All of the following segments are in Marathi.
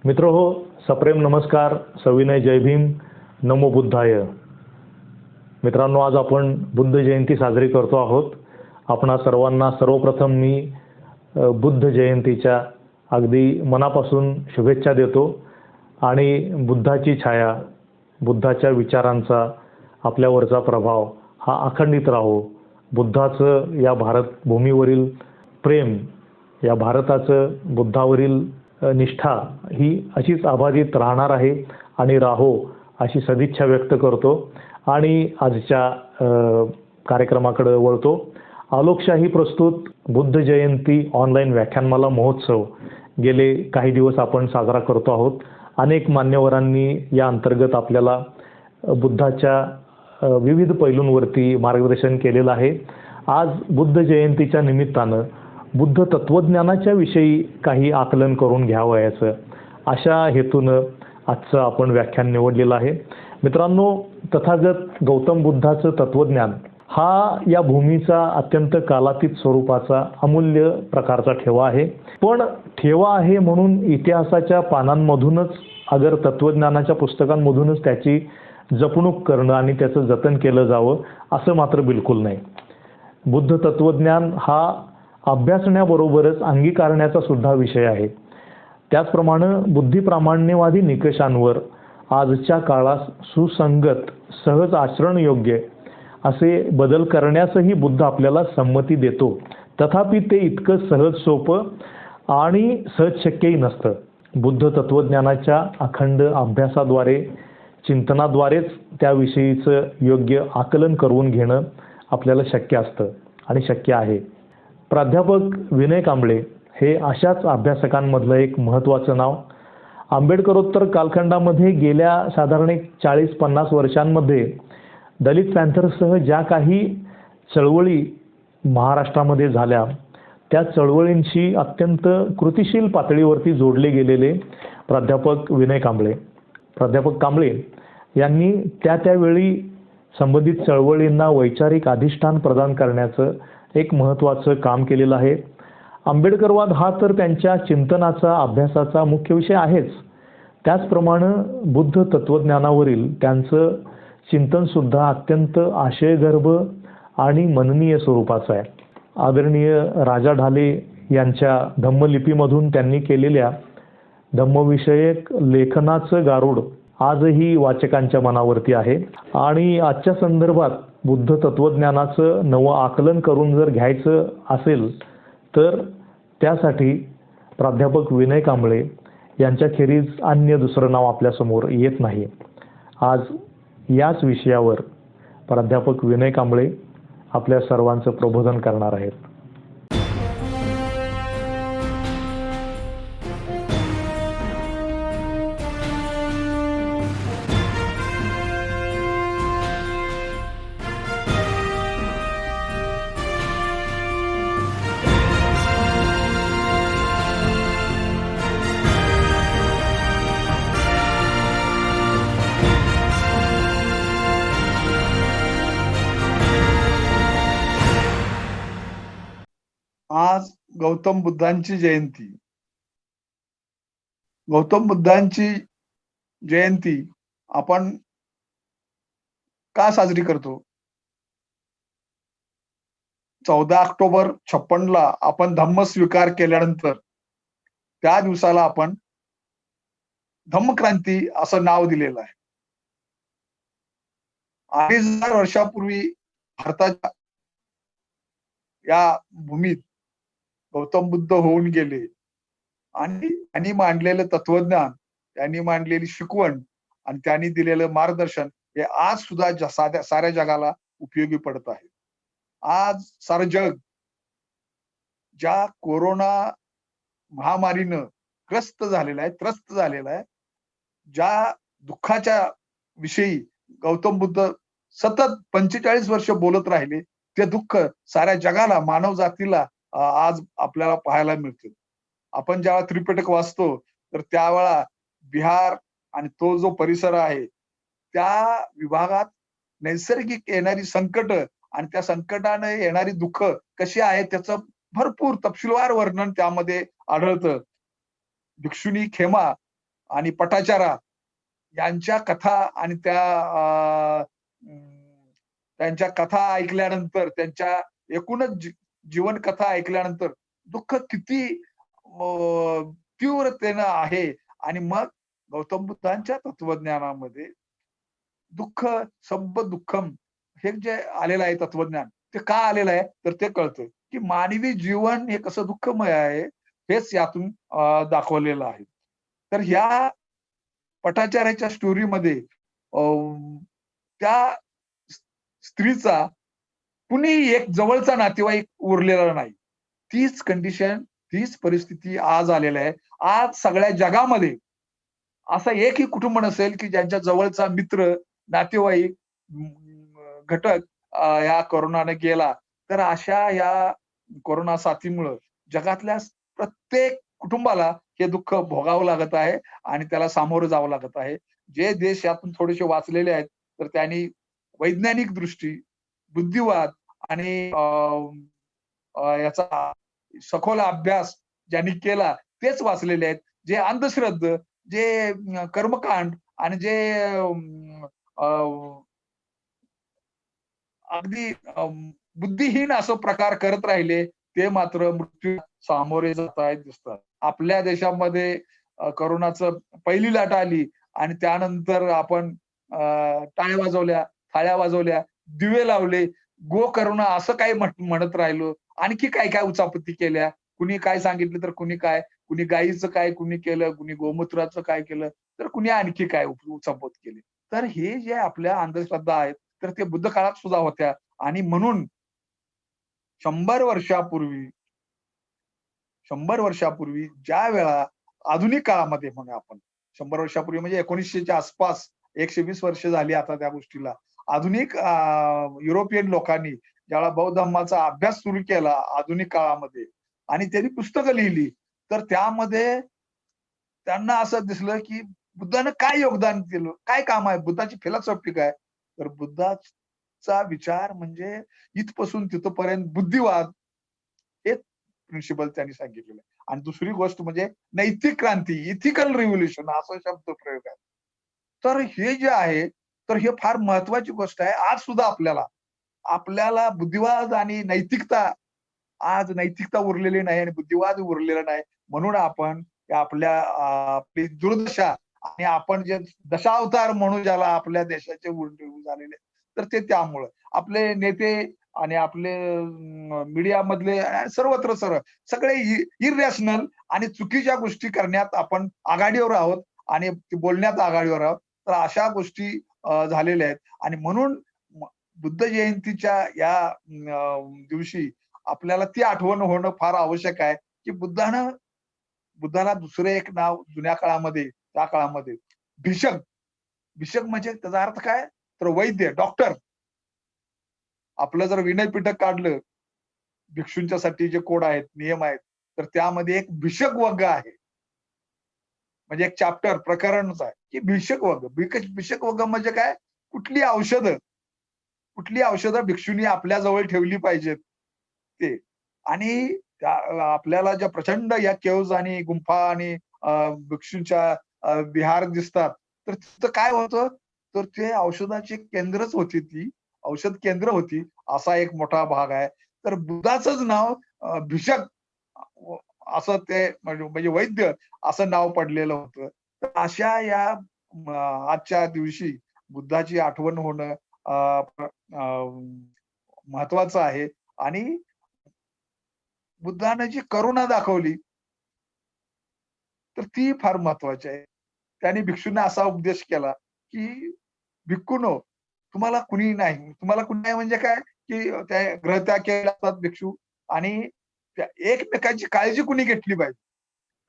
मित्र हो, सप्रेम नमस्कार, सविनय जय भीम, नमो बुद्धाय. मित्रांनो, आज आपण बुद्ध जयंती साजरी करतो आहोत. आपणा सर्वांना सर्वप्रथम मी बुद्ध जयंतीच्या अगदी मनापासून शुभेच्छा देतो आणि बुद्धाची छाया, बुद्धाच्या विचारांचा आपल्यावरचा प्रभाव हा अखंडित राहो. बुद्धाचं या भारत भूमीवरील प्रेम, या भारताचं बुद्धावरील निष्ठा ही अशीच अबाधित राहणार आहे आणि राहो अशी सदिच्छा व्यक्त करतो. आणि आजच्या कार्यक्रमाकडे वळतो. आलोकशाही प्रस्तुत बुद्ध जयंती ऑनलाईन व्याख्यानमाला महोत्सव गेले काही दिवस आपण साजरा करतो आहोत. अनेक मान्यवरांनी या अंतर्गत आपल्याला बुद्धाच्या विविध पैलूंवरती मार्गदर्शन केलेलं आहे. आज बुद्ध जयंतीच्या निमित्तानं बुद्ध तत्वज्ञानाच्या विषयी काही आकलन करून घ्यावयाचं अशा हेतूनं आजचं आपण व्याख्यान निवडलेलं आहे. मित्रांनो, तथागत गौतम बुद्धाचं तत्वज्ञान हा या भूमीचा अत्यंत कालातीत स्वरूपाचा अमूल्य प्रकारचा ठेवा आहे. पण ठेवा आहे म्हणून इतिहासाच्या पानांमधूनच अगर तत्वज्ञानाच्या पुस्तकांमधूनच त्याची जपणूक करणं आणि त्याचं जतन केलं जावं असं मात्र बिलकुल नाही. बुद्ध तत्वज्ञान हा अभ्यासण्याबरोबरच अंगीकारण्याचा सुद्धा विषय आहे. त्याचप्रमाणे बुद्धिप्रामाण्यवादी निकषांवर आजच्या काळास सुसंगत, सहज आचरण योग्य असे बदल करण्यासही बुद्ध आपल्याला संमती देतो. तथापि ते इतकं सहज सोपं आणि सहज शक्यही नसतं. बुद्ध तत्वज्ञानाच्या अखंड अभ्यासाद्वारे, चिंतनाद्वारेच त्याविषयीचं योग्य आकलन करून घेणं आपल्याला शक्य असतं आणि शक्य आहे. प्राध्यापक विनय कांबळे हे अशाच अभ्यासकांमधलं एक महत्त्वाचं नाव. आंबेडकरोत्तर कालखंडामध्ये गेल्या साधारण 40-50 वर्षांमध्ये दलित पॅन्थरसह ज्या काही चळवळी महाराष्ट्रामध्ये झाल्या, त्या चळवळींशी अत्यंत कृतिशील पातळीवरती जोडले गेलेले प्राध्यापक विनय कांबळे. प्राध्यापक कांबळे यांनी त्यावेळी संबंधित चळवळींना वैचारिक अधिष्ठान प्रदान करण्याचं एक महत्त्वाचं काम केलेलं आहे. आंबेडकरवाद हा तर त्यांच्या चिंतनाचा, अभ्यासाचा मुख्य विषय आहेच. त्याचप्रमाणे बुद्ध तत्वज्ञानावरील त्यांचं चिंतनसुद्धा अत्यंत आशयगर्भ आणि मननीय स्वरूपाचं आहे. आदरणीय राजा ढाले यांच्या धम्मलिपीमधून त्यांनी केलेल्या धम्मविषयक लेखनाचं गारुड आजही वाचकांच्या मनावरती आहे. आणि आजच्या संदर्भात बुद्ध तत्वज्ञानाचं नवं आकलन करून जर घ्यायचं असेल तर त्यासाठी प्राध्यापक विनय कांबळे यांच्याखेरीज अन्य दुसरं नाव आपल्यासमोर येत नाही. आज याच विषयावर प्राध्यापक विनय कांबळे आपल्या सर्वांचं प्रबोधन करणार आहेत. आज गौतम बुद्धांची जयंती. गौतम बुद्धांची जयंती आपण का साजरी करतो? 14 ऑक्टोबर 56 आपण धम्म स्वीकार केल्यानंतर त्या दिवसाला आपण धम्मक्रांती असं नाव दिलेलं आहे. 2,500 वर्षापूर्वी भारताच्या या भूमीत गौतम बुद्ध होऊन गेले आणि त्यांनी मांडलेलं तत्वज्ञान, त्यांनी मांडलेली शिकवण आणि त्यांनी दिलेलं मार्गदर्शन हे आज सुद्धा साऱ्या जगाला उपयोगी पडत आहे. आज सारं जग ज्या कोरोना महामारीनं त्रस्त झालेलं आहे, ज्या दुःखाच्या विषयी गौतम बुद्ध सतत 45 वर्ष बोलत राहिले, ते दुःख साऱ्या जगाला, मानव जातीला आज आपल्याला पाहायला मिळते. आपण जेव्हा त्रिपिटक वाचतो तर त्यावेळा बिहार आणि तो जो परिसर आहे त्या विभागात नैसर्गिक येणारी संकट आणि त्या संकटाने येणारी दुःख कशी आहे त्याचं भरपूर तपशीलवार वर्णन त्यामध्ये आढळतं. भिक्षुनी खेमा आणि पटाचारा यांच्या कथा आणि त्यांच्या कथा ऐकल्यानंतर, त्यांच्या एकूणच जीवन कथा ऐकल्यानंतर दुःख किती तीव्रतेनं आहे. आणि मग गौतम बुद्धांच्या तत्वज्ञानामध्ये दुःख सब्ब दुःखम हे जे आलेलं आहे तत्वज्ञान, ते का आलेलं आहे तर ते कळतं की मानवी जीवन हे कसं दुःखमय आहे, हेच यातून दाखवलेलं आहे. तर ह्या पटाचार्याच्या स्टोरीमध्ये त्या स्त्रीचा कुणी एक जवळचा नातेवाईक उरलेला नाही. तीच कंडिशन, तीच परिस्थिती आज आलेली आहे. आज सगळ्या जगामध्ये असं एकही कुटुंब नसेल की ज्यांच्या जवळचा मित्र, नातेवाईक, घटक ह्या कोरोनाने गेला. तर अशा या कोरोना साथीमुळं जगातल्या प्रत्येक कुटुंबाला हे दुःख भोगावं लागत आहे आणि त्याला सामोरं जावं लागत आहे. जे देश यातून थोडेसे वाचलेले आहेत, तर त्यांनी वैज्ञानिक दृष्टी, बुद्धिवाद आणि याचा सखोल अभ्यास ज्यांनी केला तेच वाचलेले आहेत. जे अंधश्रद्ध, जे कर्मकांड आणि जे अगदी बुद्धिहीन असं प्रकार करत राहिले, ते मात्र मृत्यू सामोरे जात आहेत दिसतात. आपल्या देशामध्ये कोरोनाचं पहिली लाट आली आणि त्यानंतर आपण टाळ्या वाजवल्या, थाळ्या वाजवल्या, दिवे लावले, गो करोना असं काही म्हणत राहिलो. आणखी काय-काय उचापत्ती केल्या. कुणी काय सांगितलं तर कुणी काय, कुणी गाईचं काय कुणी केलं, कुणी गोमूत्राचं काय केलं, तर कुणी आणखी काय उचापत केली. तर हे जे आपल्या अंधश्रद्धा आहेत, तर ते बुद्ध काळात सुद्धा होत्या आणि म्हणून 100 वर्षापूर्वी 100 वर्षापूर्वी ज्या वेळा आधुनिक काळामध्ये म्हणूया आपण 100 वर्षापूर्वी म्हणजे 1900च्या आसपास 120 वर्ष झाली आता त्या गोष्टीला. आधुनिक युरोपियन लोकांनी ज्यावेळेला बौद्ध धर्माचा अभ्यास सुरू केला आधुनिक काळामध्ये आणि त्यांनी पुस्तकं लिहिली, तर त्यामध्ये त्यांना असं दिसलं, की बुद्धानं काय योगदान दिलं? काय काम आहे? बुद्धाची फिलॉसॉफी काय? तर बुद्धाचा विचार म्हणजे इथपासून तिथपर्यंत बुद्धिवाद हे प्रिन्सिपल त्यांनी सांगितलेलं आहे. आणि दुसरी गोष्ट म्हणजे नैतिक क्रांती, इथिकल रिव्होल्यूशन असा शब्दप्रयोग आहे. तर हे जे आहे, तर हे फार महत्वाची गोष्ट आहे. आज सुद्धा आपल्याला आपल्याला बुद्धिवाद आणि नैतिकता आज नैतिकता उरलेली नाही आणि बुद्धिवाद उरलेला नाही. म्हणून आपण आपल्या आपली दुर्दशा आणि आपण जे दशावतार म्हणून ज्याला आपल्या देशाचे झालेले, तर ते त्यामुळं. आपले नेते आणि आपले मीडियामधले सर्वत्र सगळे इरॅशनल आणि चुकीच्या गोष्टी करण्यात आपण आघाडीवर आहोत आणि बोलण्यात आघाडीवर आहोत. तर अशा गोष्टी झालेल्या आहेत आणि म्हणून बुद्ध जयंतीच्या या दिवशी आपल्याला ती आठवण होणं फार आवश्यक आहे, की बुद्धाला दुसरं एक नाव जुन्या काळामध्ये, त्या काळामध्ये भिषक. भिषक म्हणजे त्याचा अर्थ काय? तर वैद्य, डॉक्टर. आपलं जर विनय पिटक काढलं, भिक्षूंच्यासाठी जे कोड आहेत, नियम आहेत, तर त्यामध्ये एक भिषक वर्ग आहे. म्हणजे एक चॅप्टर प्रकरणच आहे, की भिषक वर्ग. भिषक वर्ग म्हणजे काय? कुठली औषधं भिक्षूंनी आपल्या जवळ ठेवली पाहिजेत ते. आणि त्या आपल्याला ज्या प्रचंड या केव्हज आणि गुंफा आणि भिक्षूंच्या विहार दिसतात, तर तिथं काय होतं? तर ते औषधाची केंद्रच होती ती. औषध केंद्र होती, असा एक मोठा भाग आहे. तर बुद्धाचंच नाव भिषक असं ते म्हणजे वैद्य असं नाव पडलेलं होतं. तर अशा या आजच्या दिवशी बुद्धाची आठवण होणं महत्वाचं आहे आणि बुद्धानं जी करुणा दाखवली, तर ती फार महत्वाची आहे. त्याने भिक्षूंना असा उपदेश केला, की भिक्खूनो, तुम्हाला कुणी नाही. तुम्हाला कुणी नाही म्हणजे काय, की त्या गृहत्याग केलेले असतात भिक्षू आणि त्या एकमेकांची काळजी कुणी घेतली पाहिजे.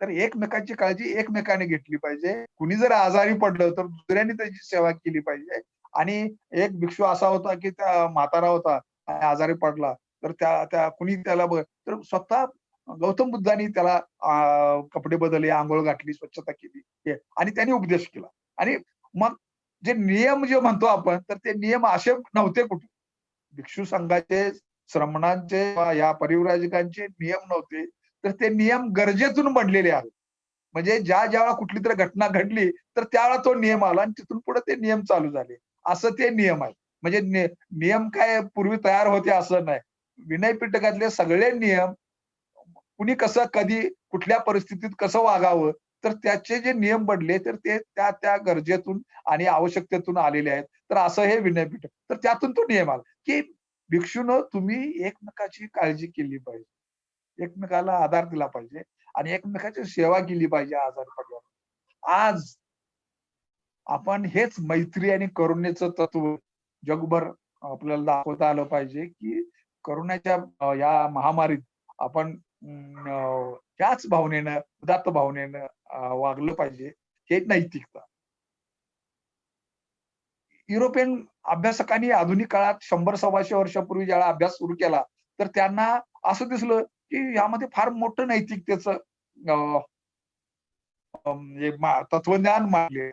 तर एकमेकांची काळजी एकमेकाने घेतली पाहिजे. कुणी जर आजारी पडलं, तर दुसऱ्याने त्याची सेवा केली पाहिजे. आणि एक भिक्षू असा होता, की त्या म्हातारा होता आणि आजारी पडला. तर त्या त्या कुणी त्याला तर स्वतः गौतम बुद्धांनी त्याला कपडे बदलले, अंघोळ घातली, स्वच्छता केली हे आणि त्यांनी उपदेश केला. आणि मग जे नियम जे म्हणतो आपण, तर ते नियम असे नव्हते कुठे. भिक्षू संघाचे, श्रमणांचे या परिव्राजकांचे नियम नव्हते. तर ते नियम गरजेतून बनलेले आहेत. म्हणजे ज्या वेळा कुठली तरी घटना घडली तर त्यावेळेला तो नियम आला आणि तिथून पुढे ते नियम चालू झाले. असं ते नियम आहेत. म्हणजे नियम काय पूर्वी तयार होते असं नाही. विनय पिटकातले सगळे नियम कुणी कसं, कधी, कुठल्या परिस्थितीत कसं वागावं, तर त्याचे जे नियम बनले तर ते त्या त्या गरजेतून आणि आवश्यकतेतून आलेले आहेत. तर असं हे विनय पिटक. तर त्यातून तो नियम आला, की भिक्षूनं तुम्ही एकमेकाची काळजी केली पाहिजे. एकमेकाला आधार दिला पाहिजे आणि एकमेकाची सेवा केली पाहिजे आजारी पडल्यावर. आज आपण हेच मैत्री आणि करुणेचं तत्व जगभर आपल्याला दाखवता आलं पाहिजे, की करोनाच्या या महामारीत आपण त्याच भावनेनं, उदात्त भावनेनं वागलं पाहिजे. हे नैतिकता. युरोपियन अभ्यासकांनी आधुनिक काळात 100-125 वर्षापूर्वी ज्यावेळेला अभ्यास सुरू केला, तर त्यांना असं दिसलं, की यामध्ये फार मोठं नैतिकतेचं अ, म्हणजे तत्वज्ञान मांडले आहे.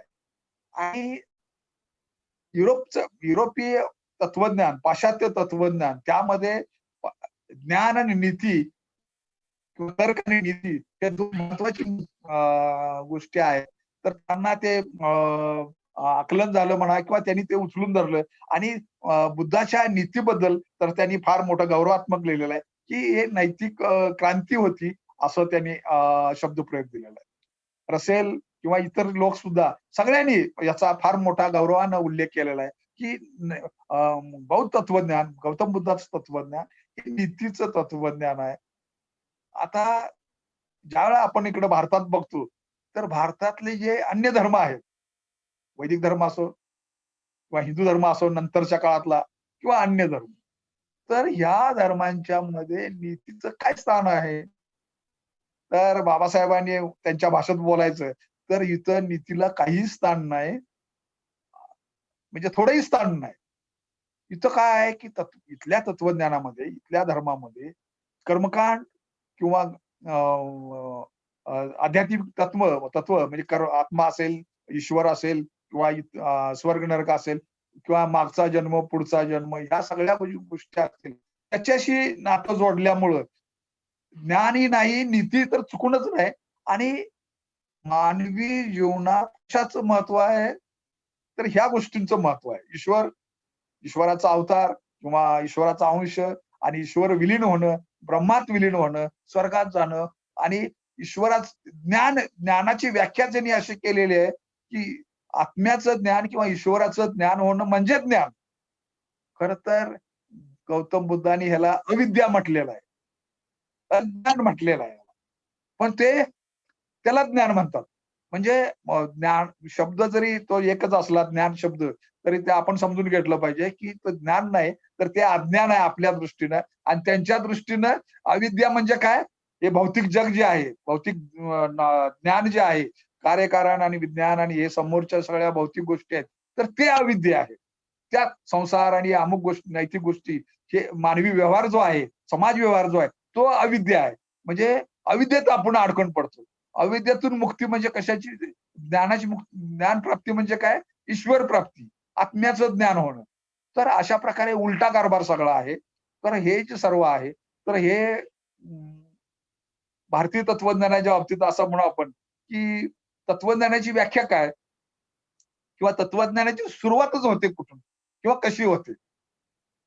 आणि युरोपीय तत्वज्ञान, पाश्चात्य तत्वज्ञान त्यामध्ये प ज्ञान आणि नीती किंवा तर्क आणि नीती हे 2 महत्वाची गोष्टी आहेत. तर त्यांना ते आकलन झालं म्हणा किंवा त्यांनी ते उचलून धरलं आणि बुद्धाच्या नीतीबद्दल तर त्यांनी फार मोठा गौरवात्मक लिहिलेलं आहे, की हे नैतिक क्रांती होती असं त्यांनी शब्दप्रयोग दिलेला आहे. रसेल किंवा इतर लोक सुद्धा सगळ्यांनी याचा फार मोठा गौरवानं उल्लेख केलेला आहे, की बौद्ध तत्वज्ञान, गौतम बुद्धाचं तत्वज्ञान हे नीतीचं तत्वज्ञान आहे. आता ज्यावेळेला आपण इकडे भारतात बघतो, तर भारतातले जे अन्य धर्म आहेत, वैदिक धर्म असो किंवा हिंदू धर्म असो नंतरच्या काळातला किंवा अन्य धर्म. तर ह्या धर्मांच्या मध्ये नीतीचं काय स्थान आहे? तर बाबासाहेबांनी त्यांच्या भाषेत बोलायचं, तर इथं नीतीला काहीच स्थान नाही. म्हणजे थोडंही स्थान नाही. इथं काय आहे, की इथल्या तत्वज्ञानामध्ये, इथल्या धर्मामध्ये कर्मकांड किंवा अ, अ, आध्यात्मिक तत्व म्हणजे आत्मा असेल, ईश्वर असेल किंवा स्वर्ग नरक असेल किंवा मागचा जन्म, पुढचा जन्म ह्या सगळ्या गोष्टी असतील. त्याच्याशी नातं जोडल्यामुळं ज्ञानही नाही, नीती तर चुकूनच नाही आणि मानवी जीवनात कशाचं महत्व आहे, तर ह्या गोष्टींचं महत्व आहे. ईश्वराचा अवतार किंवा ईश्वराचा अंश आणि ईश्वर विलीन होणं, ब्रह्मात विलीन होणं, स्वर्गात जाणं आणि ज्ञानाची व्याख्या त्यांनी अशी केलेली आहे, की आत्म्याचं ज्ञान किंवा ईश्वराचं ज्ञान होणं म्हणजे ज्ञान. खरं तर गौतम बुद्धांनी ह्याला अविद्या म्हटलेलं आहे. अज्ञान म्हटलेलं आहे. पण त्याला ज्ञान म्हणतात. म्हणजे ज्ञान शब्द जरी तो एकच असला ज्ञान शब्द, तरी ते आपण समजून घेतलं पाहिजे, की तो ज्ञान नाही, तर ते अज्ञान आहे आपल्या दृष्टीनं आणि त्यांच्या दृष्टीनं अविद्या म्हणजे काय? हे भौतिक जग जे आहे, भौतिक ज्ञान जे आहे, कार्यकारण आणि विज्ञान आणि हे समोरच्या सगळ्या भौतिक गोष्टी आहेत, तर ते अविद्या आहे. त्यात संसार आणि अमुक गोष्टी, नैतिक गोष्टी, हे मानवी व्यवहार जो आहे, समाज व्यवहार जो आहे, तो अविद्या आहे. म्हणजे अविद्येत आपण अडकून पडतो. अविद्येतून मुक्ती म्हणजे कशाची? ज्ञान प्राप्ती म्हणजे काय? ईश्वर प्राप्ती, आत्म्याचं ज्ञान होणं. तर अशा प्रकारे उलटा कारभार सगळा आहे. तर हे जे सर्व आहे, तर हे भारतीय तत्वज्ञानाच्या बाबतीत असं म्हणू आपण, की तत्वज्ञानाची व्याख्या काय? किंवा तत्वज्ञानाची सुरुवातच होते कुठून? किंवा कशी होते?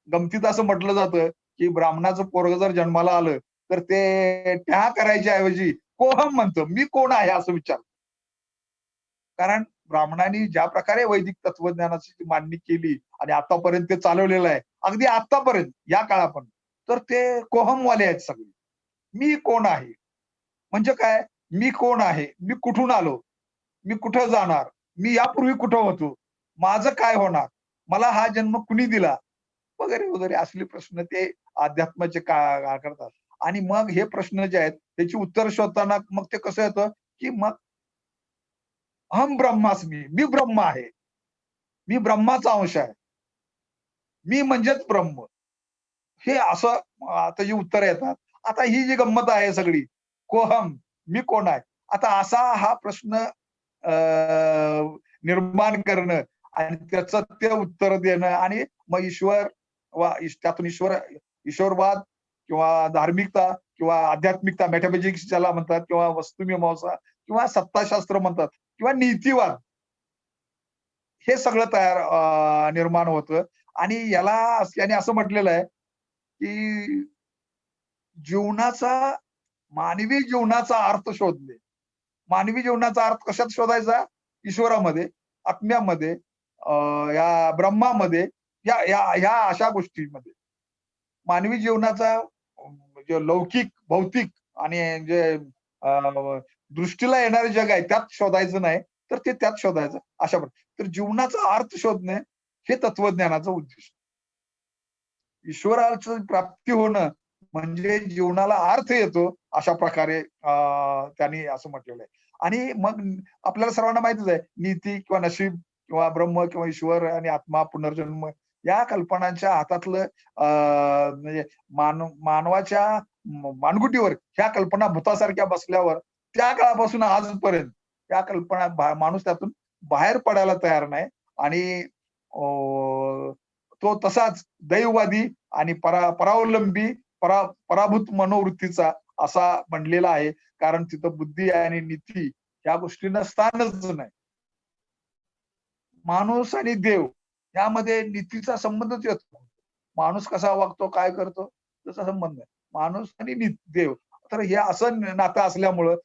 गमतीत असं म्हटलं जातं, की ब्राह्मणाचं पोरगं जर जन्माला आलं, तर ते त्या करायच्या ऐवजी कोहम म्हणतं. मी कोण आहे असं विचारतं. कारण ब्राह्मणांनी ज्या प्रकारे वैदिक तत्वज्ञानाची मांडणी केली आणि आतापर्यंत ते चालवलेलं आहे, अगदी आतापर्यंत, या काळापर्यंत, तर ते कोहमवाले आहेत सगळे. मी कोण आहे? म्हणजे काय? मी कोण आहे? मी कुठून आलो? मी कुठं जाणार? मी यापूर्वी कुठं होतो? माझं काय होणार? मला हा जन्म कुणी दिला? वगैरे, वगैरे असले प्रश्न ते अध्यात्माचे करतात. आणि मग हे प्रश्न जे आहेत, त्याची उत्तर शोधताना मग ते कसं येतं, की मग अहम ब्रह्मास्मी, मी ब्रह्म आहे. मी ब्रह्माचा अंश आहे. मी म्हणजेच ब्रह्म. हे असं आता जी उत्तरं येतात. आता ही जी गंमत आहे सगळी, कोहम, मी कोण आहे? आता असा हा प्रश्न अ, निर्माण करणं आणि त्याचं ते उत्तर देणं आणि मग त्यातून ईश्वरवाद किंवा धार्मिकता किंवा आध्यात्मिकता, मॅथेमॅटिक्स ज्याला म्हणतात किंवा वस्तुमीमांसा किंवा सत्ताशास्त्र म्हणतात किंवा नीतिवाद हे सगळं निर्माण होतं. आणि याने असं म्हटलेलं आहे की जीवनाचा मानवी जीवनाचा अर्थ शोधणे. मानवी जीवनाचा अर्थ कशात शोधायचा? ईश्वरामध्ये, आत्म्यामध्ये, या ब्रह्मामध्ये, या अशा गोष्टींमध्ये. मानवी जीवनाचा जे लौकिक, भौतिक आणि जे दृष्टीला येणारे जग आहे त्यात शोधायचं नाही, तर ते त्यात शोधायचं अशा प्रकारे. तर जीवनाचा अर्थ शोधणे हे तत्वज्ञानाचं उद्दिष्ट. ईश्वराची प्राप्ती होणं म्हणजे जीवनाला अर्थ येतो अशा प्रकारे त्यांनी असं म्हटलेलं आहे. आणि मग आपल्याला सर्वांना माहितीच आहे नीती किंवा नशीब किंवा ब्रह्म किंवा ईश्वर आणि आत्मा, पुनर्जन्म या कल्पनांच्या हातातलं म्हणजे मानवाच्या मानगुटीवर ह्या कल्पना भूतासारख्या बसल्यावर त्या काळापासून आजपर्यंत या कल्पना माणूस त्यातून बाहेर पडायला तयार नाही. आणि तो तसाच दैववादी आणि परावलंबी पराभूत मनोवृत्तीचा असा बनलेला आहे. कारण तिथं बुद्धी आणि नीती या गोष्टींना स्थानच नाही. माणूस आणि देव यामध्ये नीतीचा संबंधच येतो. माणूस कसा वागतो, काय करतो त्याचा संबंध आहे. माणूस आणि देव. तर हे असं नातं असल्यामुळं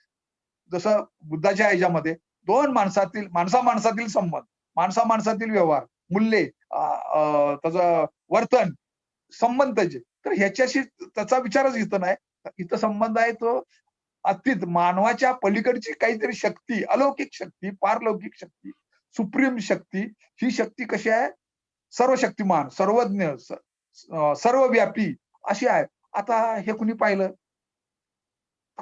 जसं बुद्धाच्या ह्याच्यामध्ये दोन माणसातील संबंध, माणसातील व्यवहार, मूल्ये, त्याचं वर्तन, संबंध त्याचे. तर ह्याच्याशी त्याचा विचारच इथं नाही. इथं संबंध आहे तो अतीत मानवाच्या पलीकडची काहीतरी शक्ती, अलौकिक शक्ती, पारलौकिक शक्ती, सुप्रीम शक्ती. ही शक्ती कशी आहे? सर्वशक्तिमान, सर्वज्ञ, सर्वव्यापी अशी आहे. आता हे कुणी पाहिलं?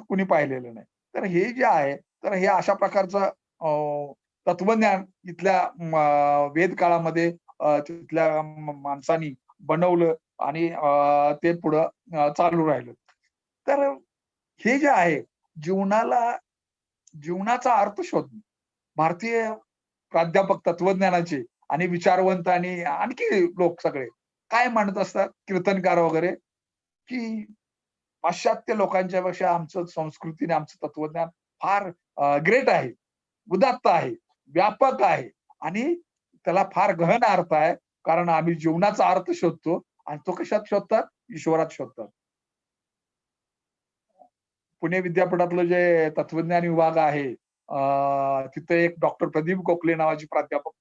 कुणी पाहिलेलं नाही. तर हे जे आहे, तर हे अशा प्रकारचं तत्वज्ञान इथल्या वेद काळामध्ये तिथल्या माणसांनी बनवलं आणि ते पुढं चालू राहिलं. तर हे जे आहे जीवनाचा अर्थ शोधणे. भारतीय प्राध्यापक तत्वज्ञानाचे आणि विचारवंत आणि आणखी लोक सगळे काय म्हणत असतात, कीर्तनकार वगैरे, की पाश्चात्य लोकांच्या पेक्षा आमचं संस्कृती आणि आमचं तत्वज्ञान फार ग्रेट आहे, उदात्त आहे, व्यापक आहे आणि त्याला फार गहन अर्थ आहे. कारण आम्ही जीवनाचा अर्थ शोधतो आणि तो कशात शोधतात? ईश्वरात शोधतात. पुणे विद्यापीठातलं जे तत्वज्ञान विभाग आहे, तिथे एक डॉक्टर प्रदीप गोखले नावाचे प्राध्यापक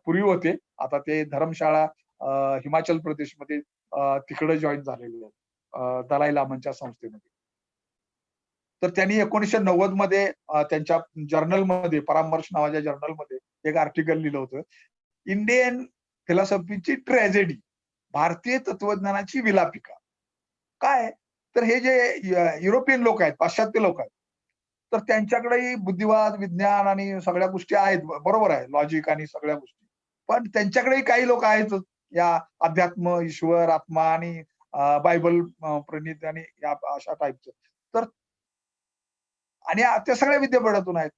पूर्वी होते. आता ते धर्मशाळा हिमाचल प्रदेशमध्ये तिकडे जॉईन झालेले आहेत दलाई लामांच्या संस्थेमध्ये. तर त्यांनी 1990 मध्ये त्यांच्या जर्नलमध्ये, परामर्श नावाच्या जर्नलमध्ये एक आर्टिकल लिहिलं होतं. इंडियन फिलॉसॉफीची ट्रॅजेडी, भारतीय तत्वज्ञानाची विलापिका. काय? तर हे जे युरोपियन लोक आहेत, पाश्चात्य लोक आहेत, तर त्यांच्याकडेही बुद्धिवाद, विज्ञान आणि सगळ्या गोष्टी आहेत. बरोबर आहे, लॉजिक आणि सगळ्या गोष्टी. पण त्यांच्याकडेही काही लोक आहेतच या अध्यात्म, ईश्वर, आत्मा आणि बायबल प्रणीत आणि या अशा टाईपचं. तर आणि त्या सगळ्या विद्यापीठातून आहेत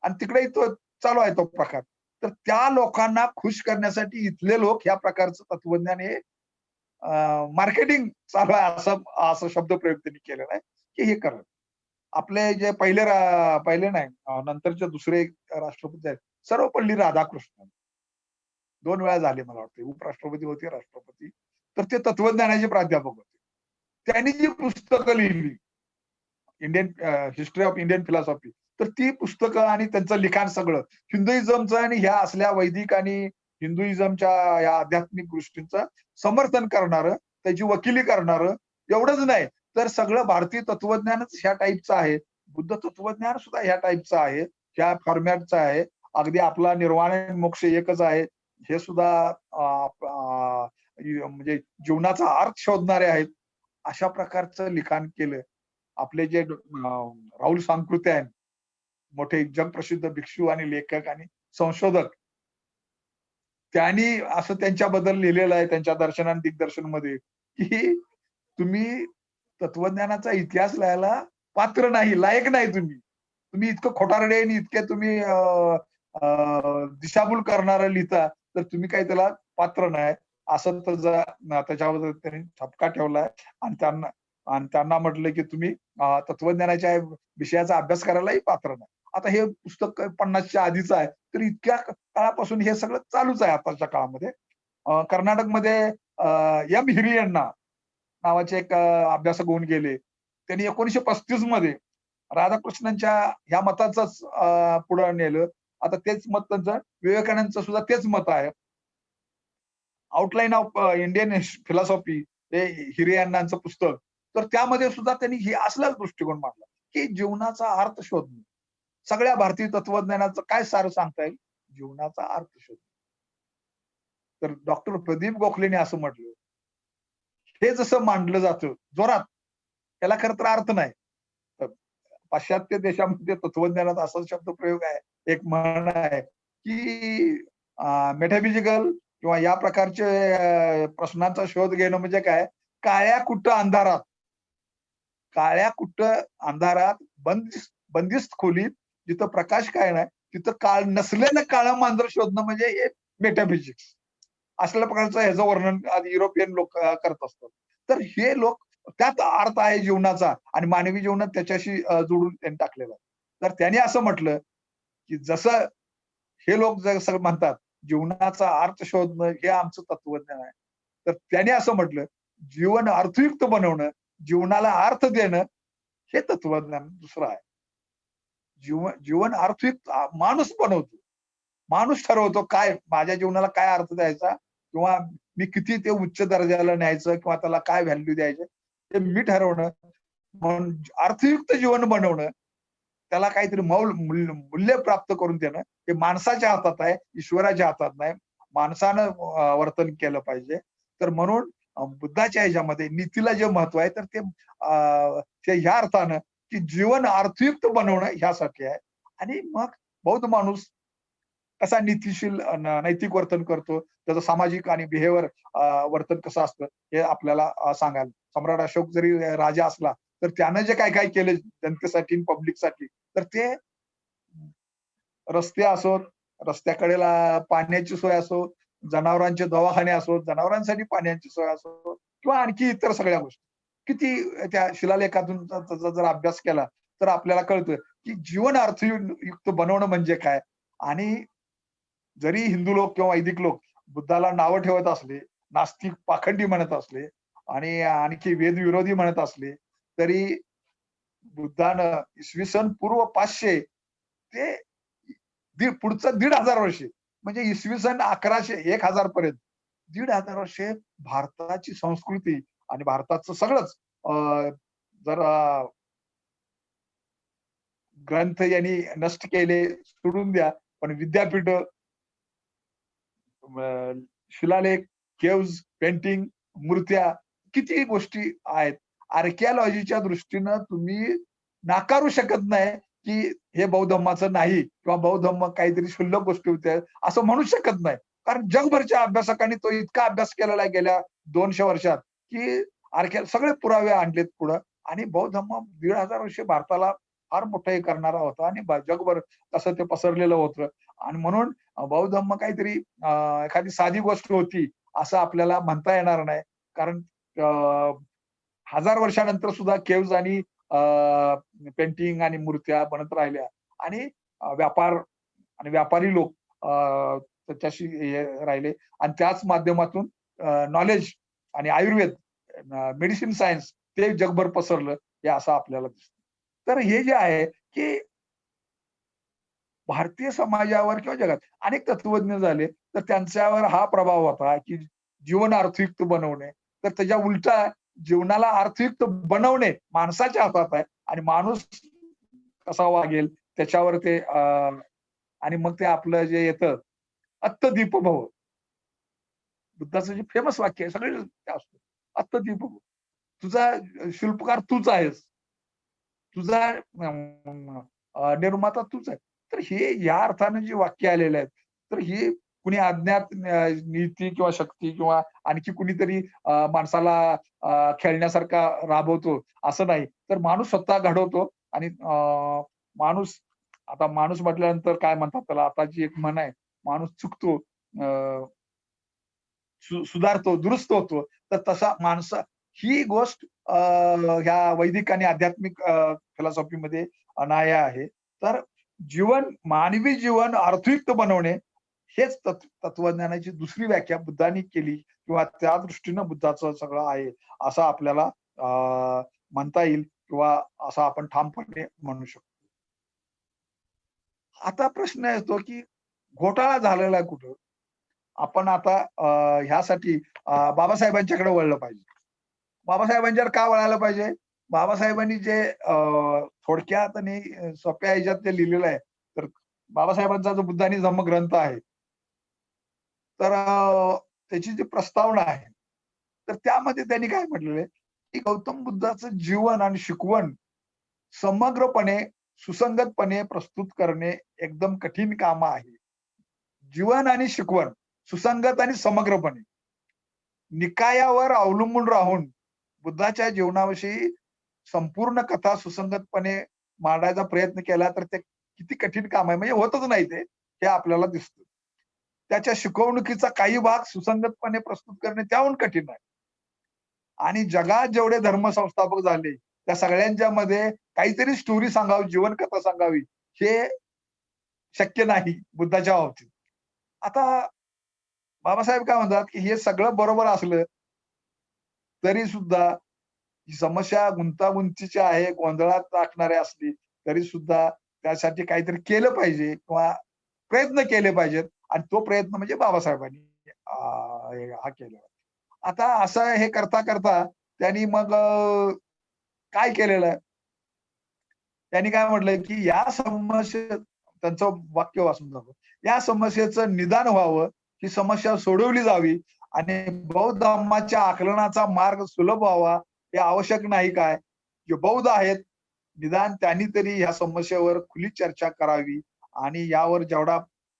आणि तिकडेही तो चालू आहे तो प्रकार. तर त्या लोकांना खुश करण्यासाठी इथले लोक ह्या प्रकारचं तत्वज्ञान हे मार्केटिंग चालू आहे असं शब्दप्रयोग त्यांनी केलेला आहे, की हे करा. आपले जे पहिले नाही नंतरचे दुसरे राष्ट्रपती आहेत, सर्वपल्ली राधाकृष्णन. 2 वेळा झाले मला वाटते. उपराष्ट्रपती होते, राष्ट्रपती. तर ते तत्वज्ञानाचे प्राध्यापक होते. त्यांनी जी पुस्तकं लिहिली, हिस्ट्री ऑफ इंडियन फिलॉसॉफी, तर ती पुस्तकं आणि त्यांचं लिखाण सगळं हिंदुइझमचं आणि ह्या असल्या वैदिक आणि हिंदुइझमच्या या आध्यात्मिक गोष्टींचं समर्थन करणारं, त्याची वकिली करणारं, एवढंच नाही तर सगळं भारतीय तत्वज्ञानच ह्या टाईपचं आहे. बुद्ध तत्वज्ञान सुद्धा ह्या टाईपचं आहे, ह्या फॉर्मॅटचं आहे. अगदी आपला निर्वाण आणि मोक्ष एकच आहे. हे सुद्धा म्हणजे जीवनाचा अर्थ शोधणारे आहेत. अशा प्रकारचं लिखाण केलं. आपले जे राहुल सांकृते आहेत, मोठे जगप्रसिद्ध भिक्षू आणि लेखक आणि संशोधक, त्यांनी असं त्यांच्याबद्दल लिहिलेलं आहे त्यांच्या दर्शन आणि दिग्दर्शनमध्ये, की तुम्ही तत्वज्ञानाचा इतिहास लिहायला पात्र नाही, लायक नाही तुम्ही. तुम्ही इतकं खोटारडे आणि इतके तुम्ही दिशाभूल करणारं लिहिता, तर तुम्ही काही त्याला पात्र नाही. असं त्याच्याबद्दल त्यांनी ठपका ठेवलाय आणि त्यांना म्हटलं, की तुम्ही तत्वज्ञानाच्या विषयाचा अभ्यास करायलाही पात्र नाही. आता हे पुस्तक 50च्या आधीचं आहे, तर इतक्या काळापासून हे सगळं चालूच आहे आताच्या काळामध्ये. कर्नाटकमध्ये एम हिरियण्णा नावाचे एक अभ्यासक होऊन गेले. त्यांनी 1935 मध्ये राधाकृष्णनच्या ह्या मताचंच पुढं नेलं. आता तेच मत त्यांचं विवेकानंदचं सुद्धा तेच मत आहे. आउटलाईन ऑफ इंडियन फिलॉसॉफी हे हिरियण्णांचं पुस्तक. तर त्यामध्ये सुद्धा त्यांनी हे असलाच दृष्टिकोन मांडला, की जीवनाचा अर्थ शोधणे. सगळ्या भारतीय तत्वज्ञानाचं काय सार सांगता येईल? जीवनाचा अर्थ शोधणे. तर डॉक्टर प्रदीप गोखलेने असं म्हटलं, हे जसं मांडलं जातं जोरात, त्याला खरं तर अर्थ नाही. तर पाश्चात्य देशामध्ये तत्वज्ञानात असा शब्दप्रयोग आहे, एक म्हण आहे, की मेटाफिजिकल किंवा या प्रकारचे प्रश्नांचा शोध घेणं म्हणजे काय? काळ्या कुट्ट अंधारात, काळ्या कुट्ट अंधारात बंदिस्त खोलीत जिथं प्रकाश काय नाही, तिथं काळ नसलेलं काळं मांजर शोधणं म्हणजे हे मेटाफिजिक्स. असल्या प्रकारचं ह्याचं वर्णन आधी युरोपियन लोक करत असतात. तर हे लोक त्यात अर्थ आहे जीवनाचा आणि मानवी जीवनात त्याच्याशी जोडून त्यांनी टाकलेला आहे. तर त्याने असं म्हटलं, की जसं हे लोक जसं म्हणतात, जीवनाचा अर्थ शोधणं हे आमचं तत्वज्ञान आहे. तर त्याने असं म्हटलं, जीवन अर्थयुक्त बनवणं, जीवनाला अर्थ देणं हे तत्वज्ञान दुसरं आहे. जीवन अर्थयुक्त माणूस बनवतो. माणूस ठरवतो काय माझ्या जीवनाला काय अर्थ द्यायचा किंवा मी किती ते उच्च दर्जाला न्यायचं किंवा त्याला काय व्हॅल्यू द्यायचे ते मी ठरवणं. म्हणून अर्थयुक्त जीवन बनवणं, त्याला काहीतरी मूल्य प्राप्त करून देणं हे माणसाच्या हातात आहे, ईश्वराच्या हातात नाही. माणसानं वर्तन केलं पाहिजे. तर म्हणून बुद्धाच्या ह्याच्यामध्ये नीतीला जे महत्व आहे तर ते ह्या अर्थानं की जीवन अर्थयुक्त बनवणं ह्यासाठी आहे. आणि मग बौद्ध माणूस कसा नीतिशील नैतिक वर्तन करतो, त्याचं सामाजिक आणि बिहेवियर वर्तन कसं असतं हे आपल्याला सांगाल. सम्राट अशोक जरी राजा असला, तर त्यानं जे काय-काय केलं जनतेसाठी पब्लिकसाठी, तर ते रस्ते असोत, रस्त्याकडेला पाण्याची सोय असो, जनावरांचे दवाखाने असोत, जनावरांसाठी पाण्याची सोय असो किंवा आणखी इतर सगळ्या गोष्टी. किती त्या शिलालेखातून त्याचा जर अभ्यास केला, तर आपल्याला कळतं, की जीवन अर्थयुक्त बनवणं म्हणजे काय? आणि जरी हिंदू लोक किंवा वैदिक लोक बुद्धाला नावं ठेवत असले, नास्तिक पाखंडी म्हणत असले आणि आणखी वेदविरोधी म्हणत असले, तरी बुद्धानं इसवी सन पूर्व 500 ते पुढचं 1500 वर्षे म्हणजे इसवी सन 1100 1000 पर्यंत 1500 वर्षे भारताची संस्कृती आणि भारताचं सगळंच जर ग्रंथ यांनी नष्ट केले सोडून द्या, पण विद्यापीठ, शिलालेख, केव्ज, पेंटिंग, मूर्त्या किती गोष्टी आहेत. आर्किओलॉजीच्या दृष्टीनं तुम्ही नाकारू शकत नाही, की हे बौद्ध धर्माचं नाही किंवा बौद्ध धर्म काहीतरी क्षुल्लक गोष्टी होत्या, असं म्हणू शकत नाही. कारण जगभरच्या अभ्यासकांनी तो इतका अभ्यास केलेला आहे गेल्या 200 वर्षात, की सगळे पुरावे आणलेत पुढं आणि बौद्ध धर्म 1500 वर्षे भारताला फार मोठं हे करणारा होता आणि जगभर तसं ते पसरलेलं होतं. आणि म्हणून बौद्ध धर्म काहीतरी एखादी साधी गोष्ट होती असं आपल्याला म्हणता येणार नाही. कारण 1000 वर्षानंतर सुद्धा केव्ज आणि पेंटिंग आणि मूर्त्या बनत राहिल्या आणि व्यापार आणि व्यापारी लोक त्याच्याशी हे राहिले आणि त्याच माध्यमातून नॉलेज आणि आयुर्वेद, मेडिसिन सायन्स ते जगभर पसरलं हे असं आपल्याला दिसतं. तर हे जे आहे की भारतीय समाजावर किंवा जगात अनेक तत्वज्ञ झाले, तर त्यांच्यावर हा प्रभाव होता, की जीवन अर्थयुक्त बनवणे. तर त्याच्या उलटा जीवनाला अर्थयुक्त बनवणे माणसाच्या हातात आहे आणि माणूस कसा वागेल त्याच्यावर ते आणि मग ते आपलं जे येतं अत्तदीप भव. बुद्धाचं जे फेमस वाक्य आहे सगळे असतं. अत्तदीप भव. तुझा शिल्पकार तूच आहेस. तुझा निर्माता तूच आहे. तर हे या अर्थाने जी वाक्य आलेले आहेत, तर ही कुणी अज्ञात नीती किंवा शक्ती किंवा आणखी कुणीतरी माणसाला खेळण्यासारखा राबवतो असं नाही. तर माणूस स्वतः घडवतो आणि माणूस आता माणूस म्हटल्यानंतर काय म्हणतात त्याला आता जी एक म्हण आहे, माणूस चुकतो, सुधारतो, दुरुस्त होतो. तर तसा ही गोष्ट ह्या वैदिक आणि आध्यात्मिक फिलॉसॉफीमध्ये अनाया आहे. तर मानवी जीवन अर्थयुक्त बनवणे हेच तत्वज्ञानाची दुसरी व्याख्या बुद्धांनी केली किंवा त्या दृष्टीनं बुद्धाचं सगळं आहे असं आपल्याला म्हणता येईल किंवा असं आपण ठामपणे म्हणू शकतो. आता प्रश्न येतो की घोटाळा झालेला आहे कुठं? आपण आता ह्यासाठी बाबासाहेबांच्याकडे वळलं पाहिजे. बाबासाहेबांच्यावर का वळायला पाहिजे? बाबासाहेबांनी जे थोडक्यात आणि सोप्या ह्याच्यात ते लिहिलेलं आहे. तर बाबासाहेबांचा जो बुद्ध आणि धम्म ग्रंथ आहे. तर त्याची जी प्रस्तावना आहे. तर त्यामध्ये त्यांनी काय म्हटलेलं आहे, की गौतम बुद्धाचं जीवन आणि शिकवण समग्रपणे, सुसंगतपणे प्रस्तुत करणे एकदम कठीण काम आहे. जीवन आणि शिकवण सुसंगत आणि समग्रपणे निकायावर अवलंबून राहून बुद्धाच्या जीवनाविषयी संपूर्ण कथा सुसंगतपणे मांडायचा प्रयत्न केला तर ते किती कठीण काम आहे. म्हणजे होतच नाही ते, हे आपल्याला दिसतं. त्याच्या शिकवणुकीचा काही भाग सुसंगतपणे प्रस्तुत करणे त्याहून कठीण आहे. आणि जगात जेवढे धर्मसंस्थापक झाले, त्या सगळ्यांच्या मध्ये काहीतरी स्टोरी सांगावी, जीवनकथा सांगावी, हे शक्य नाही बुद्धाच्या बाबतीत. आता बाबासाहेब काय म्हणतात, की हे सगळं बरोबर असलं तरी सुद्धा ही समस्या गुंतागुंतीची आहे, गोंधळात टाकणारी असली तरी सुद्धा त्यासाठी काहीतरी केलं पाहिजे किंवा प्रयत्न केले पाहिजेत आणि तो प्रयत्न म्हणजे बाबासाहेबांनी हा केला. आता असं हे करता त्यांनी मग काय केलेलं आहे? त्यांनी काय म्हटलंय, की या समस्ये त्यांचं वाक्य वाचून दाखव. या समस्येचं निदान व्हावं, ही समस्या सोडवली जावी आणि बौद्ध धर्माच्या आकलनाचा मार्ग सुलभ व्हावा, हे आवश्यक नाही काय? जे बौद्ध आहेत, निदान त्यांनी तरी ह्या समस्येवर खुली चर्चा करावी आणि यावर जेवढा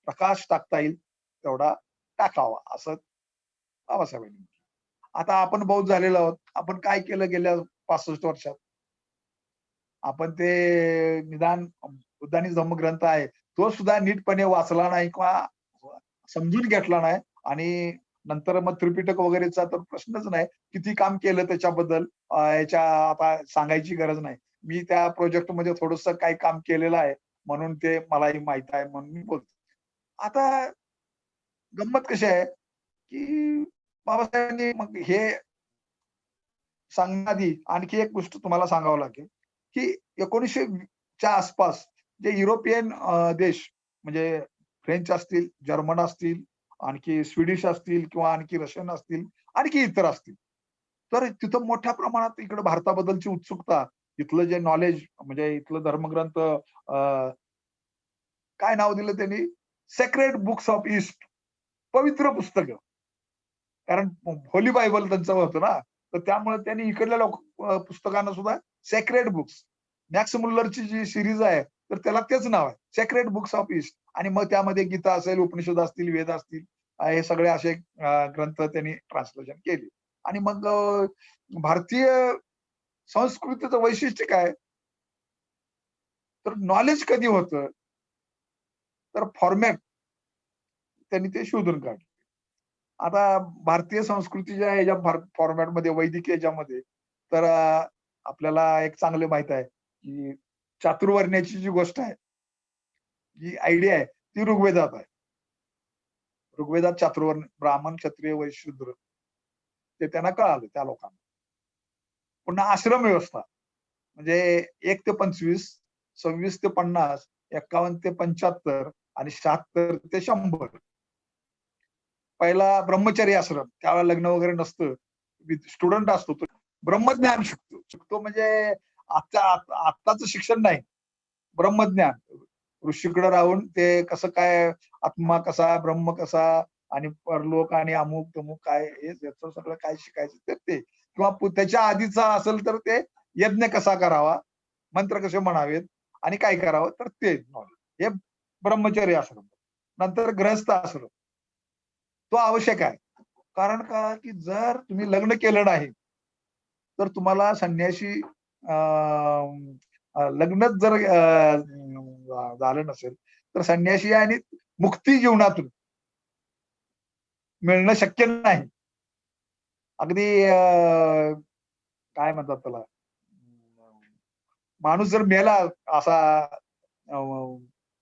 प्रकाश टाकता येईल, तेवढा टाकावा, असं बाबासाहेबांनी म्हटलं. आता आपण बौद्ध झालेलो आहोत. आपण काय केलं गेल्या 65 वर्षात? आपण ते निदान बुद्धांनी धम्मग्रंथ आहे, तो सुद्धा नीटपणे वाचला नाही किंवा समजून घेतला नाही आणि नंतर मग त्रिपिटक वगैरेचा तर प्रश्नच नाही. किती काम केलं त्याच्याबद्दल याच्या आता सांगायची गरज नाही. मी त्या प्रोजेक्टमध्ये थोडंसं काही काम केलेलं आहे, म्हणून ते मलाही माहीत आहे म्हणून मी बोलतो. आता गंमत कशी आहे, की बाबासाहेबांनी मग हे सांगण्याआधी आणखी एक गोष्ट तुम्हाला सांगावं लागेल, की 1900 च्या आसपास जे युरोपियन देश म्हणजे फ्रेंच असतील, जर्मन असतील, आणखी स्वीडिश असतील किंवा आणखी रशियन असतील, आणखी इतर असतील. तर तिथं मोठ्या प्रमाणात इकडे भारताबद्दलची उत्सुकता, इथलं जे नॉलेज म्हणजे इथलं धर्मग्रंथ काय नाव दिलं त्यांनी? सेक्रेड बुक्स ऑफ ईस्ट, पवित्र पुस्तकं. कारण होली बायबल त्यांचं होतं ना, तर त्यामुळे त्यांनी इकडल्या पुस्तकांना सुद्धा सेक्रेड बुक्स. मॅक्स मुल्लरची जी सीरीज आहे, तर त्याला तेच नाव आहे. सेक्रेड बुक्स ऑफ ईस्ट आणि मग त्यामध्ये गीता असेल, उपनिषद असतील, वेद असतील, हे सगळे असे ग्रंथ त्यांनी ट्रान्सलेशन केले. आणि मग भारतीय संस्कृतीचं वैशिष्ट्य काय? तर नॉलेज कधी होतं? तर फॉर्मॅट त्यांनी ते शोधून काढलं. आता भारतीय संस्कृतीच्या ह्याच्या फॉर्मॅटमध्ये वैदिक ह्याच्यामध्ये तर आपल्याला एक चांगलं माहित आहे, की चातुर्वर्ण्याची जी गोष्ट आहे, जी आयडिया आहे, ती ऋग्वेदात आहे. ऋग्वेदात चातुर्वर्ण ब्राह्मण, क्षत्रिय, वैश्य, शूद्र ते त्यांना कळालं त्या लोकांना. पुन्हा आश्रम व्यवस्था म्हणजे 1 ते 25, 26 ते 50, 51 ते 75 आणि 76 ते 100. पहिला ब्रह्मचर्य आश्रम, त्यावेळेला लग्न वगैरे नसतं. स्टुडंट असतो तो. ब्रह्मज्ञान शिकतो. शिकतो म्हणजे आत्ताचं शिक्षण नाही. ब्रह्मज्ञान. ऋषीकडे राहून ते कसं काय आत्मा कसा, ब्रह्म कसा आणि परलोक आणि अमुक-तमुक काय हे त्याचं सगळं काय शिकायचं तर ते. किंवा त्याच्या आधीचा असेल तर ते यज्ञ कसा करावा, मंत्र कसे म्हणावेत आणि काय करावं तर ते नॉलेज. हे ब्रह्मचर्य आश्रम. नंतर गृहस्थ आश्रम. तो आवश्यक आहे. कारण का, की जर तुम्ही लग्न केलं नाही, तर तुम्हाला संन्याशी लग्नच जर झालं नसेल, तर संन्याशी आणि मुक्ती जीवनातून मिळणं शक्य नाही. अगदी काय म्हणतात त्याला, माणूस जर मेला असा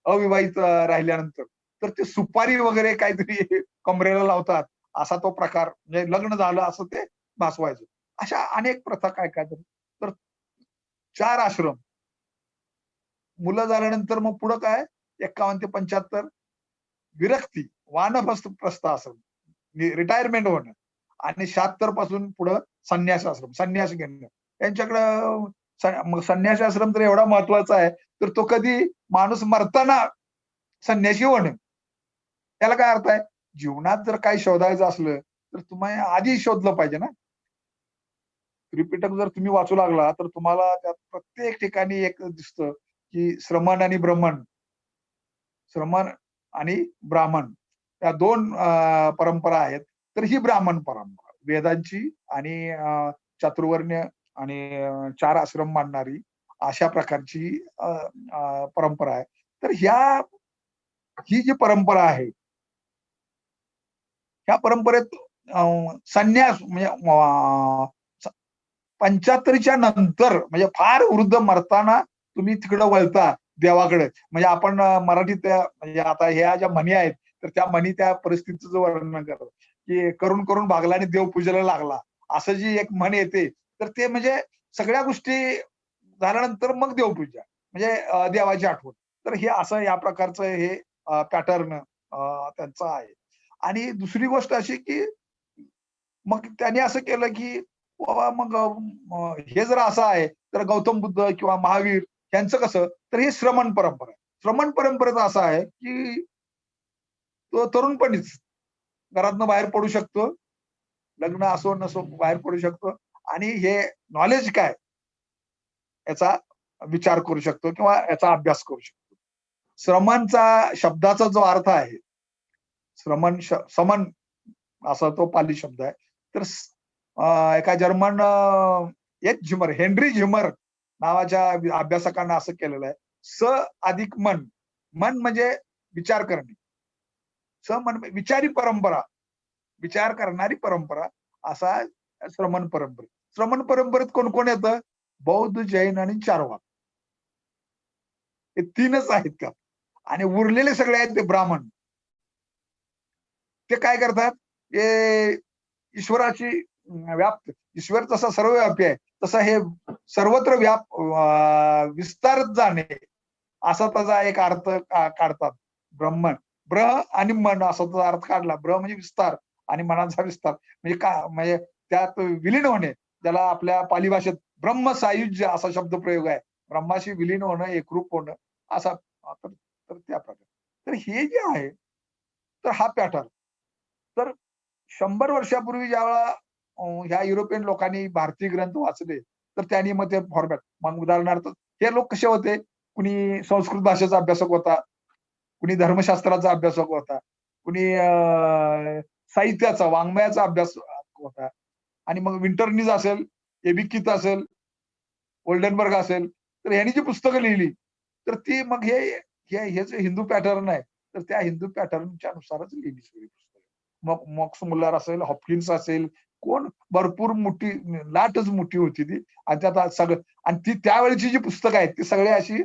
अविवाहित राहिल्यानंतर, तर ते सुपारी वगैरे काहीतरी कमरेला लावतात, असा तो प्रकार, म्हणजे लग्न झालं असं ते भासवायचं. अशा अनेक प्रथा काय काय तर 4 आश्रम. मुलं झाल्यानंतर मग पुढं काय 51 ते 75 विरक्ती, वानप्रस्थ आश्रम, रिटायरमेंट होणं आणि 76 पासून पुढं संन्यास आश्रम, संन्यास घेणं. त्यांच्याकडं मग संन्यासी आश्रम तर एवढा महत्वाचा आहे, तर तो कधी माणूस मरताना संन्यासी होणं. त्याला काय अर्थ आहे? जीवनात जर काही शोधायचं असलं, तर तुम्ही आधी शोधलं पाहिजे ना. त्रिपिटक जर तुम्ही वाचू लागला, तर तुम्हाला त्यात प्रत्येक ठिकाणी एक दिसतं, की श्रमण आणि ब्रह्मण, श्रमण आणि ब्राह्मण या 2 परंपरा आहेत. तर ही ब्राह्मण परंपरा वेदांची आणि चातुर्वर्ण्य आणि 4 आश्रम मानणारी अशा प्रकारची परंपरा आहे. तर ही जी परंपरा आहे, ह्या परंपरेत संन्यास म्हणजे 75च्या नंतर म्हणजे फार वृद्ध मरताना तुम्ही तिकडं वळता देवाकडे. म्हणजे आपण मराठीत म्हणजे आता ह्या ज्या म्हणी आहेत, तर त्या म्हणी त्या परिस्थितीचं वर्णन करतात, की करून करून भागला आणि देव पूजेला लागला. असं जी एक म्हण येते, तर ते म्हणजे सगळ्या गोष्टी झाल्यानंतर मग देवपूजा म्हणजे देवाची आठवण. तर हे असं या प्रकारचं हे पॅटर्न त्यांचं आहे. आणि दुसरी गोष्ट अशी, की मग त्याने असं केलं, की बाबा मग हे जर असं आहे, तर गौतम बुद्ध किंवा महावीर यांचं कसं? तर हे श्रमण परंपरा आहे. श्रमण परंपरेचं असं आहे, की तो तरुणपणीच घरातनं बाहेर पडू शकतो. लग्न असो नसो बाहेर पडू शकतो आणि हे नॉलेज काय याचा विचार करू शकतो किंवा याचा अभ्यास करू शकतो. श्रमणचा शब्दाचा जो अर्थ आहे, समन असा तो पाली शब्द आहे. तर एका जर्मन एक झिमर, हेनरी झिमर नावाच्या अभ्यासकांना असं केलेलं आहे. स अधिक मन. मन म्हणजे विचार करणे. मन विचारी परंपरा, विचार करणारी परंपरा असा श्रमण परंपरा. श्रमण परंपरेत कोण-कोण येतं? बौद्ध, जैन आणि चारवाक. हे 3च आहेत त्यात आणि उरलेले सगळे आहेत ते ब्राह्मण. ते काय करतात? ते ईश्वराची ईश्वर जसा सर्वव्यापी आहे, तसा हे सर्वत्र विस्तारत जाणे असा त्याचा एक अर्थ काढतात. ब्रह्मन, आणि मन असा त्याचा अर्थ काढला. म्हणजे विस्तार आणि मनाचा विस्तार म्हणजे म्हणजे त्यात विलीन होणे. ज्याला आपल्या पाली भाषेत ब्रह्मसायुज्य असा शब्दप्रयोग आहे. ब्रह्माशी विलीन होणं, एकरूप होणं असा तर त्या प्रकारे. तर हे जे आहे, तर हा पॅटर्न. तर 100 वर्षापूर्वी ज्यावेळेला ह्या युरोपियन लोकांनी भारतीय ग्रंथ वाचले, तर त्यांनी मग ते फॉर्मॅट मग उदाहरणार्थ हे लोक कसे होते? कुणी संस्कृत भाषेचा अभ्यासक होता, कुणी धर्मशास्त्राचा अभ्यासक होता, कुणी साहित्याचा, वाङ्मयाचा अभ्यास होता आणि मग विंटरनीज असेल, एबिकित असेल, ओल्डनबर्ग असेल, तर ह्यांनी जी पुस्तकं लिहिली, तर ती मग हे जे हिंदू पॅटर्न आहे, तर त्या हिंदू पॅटर्नच्या नुसारच लिहिली सगळी पुस्तकं. मग मॉक्स मुल्लर असेल, हॉपकिन्स असेल, कोण भरपूर मोठी लाटच मोठी होती ती आणि त्यात सगळं आणि ती त्यावेळची जी पुस्तकं आहेत, ती सगळी अशी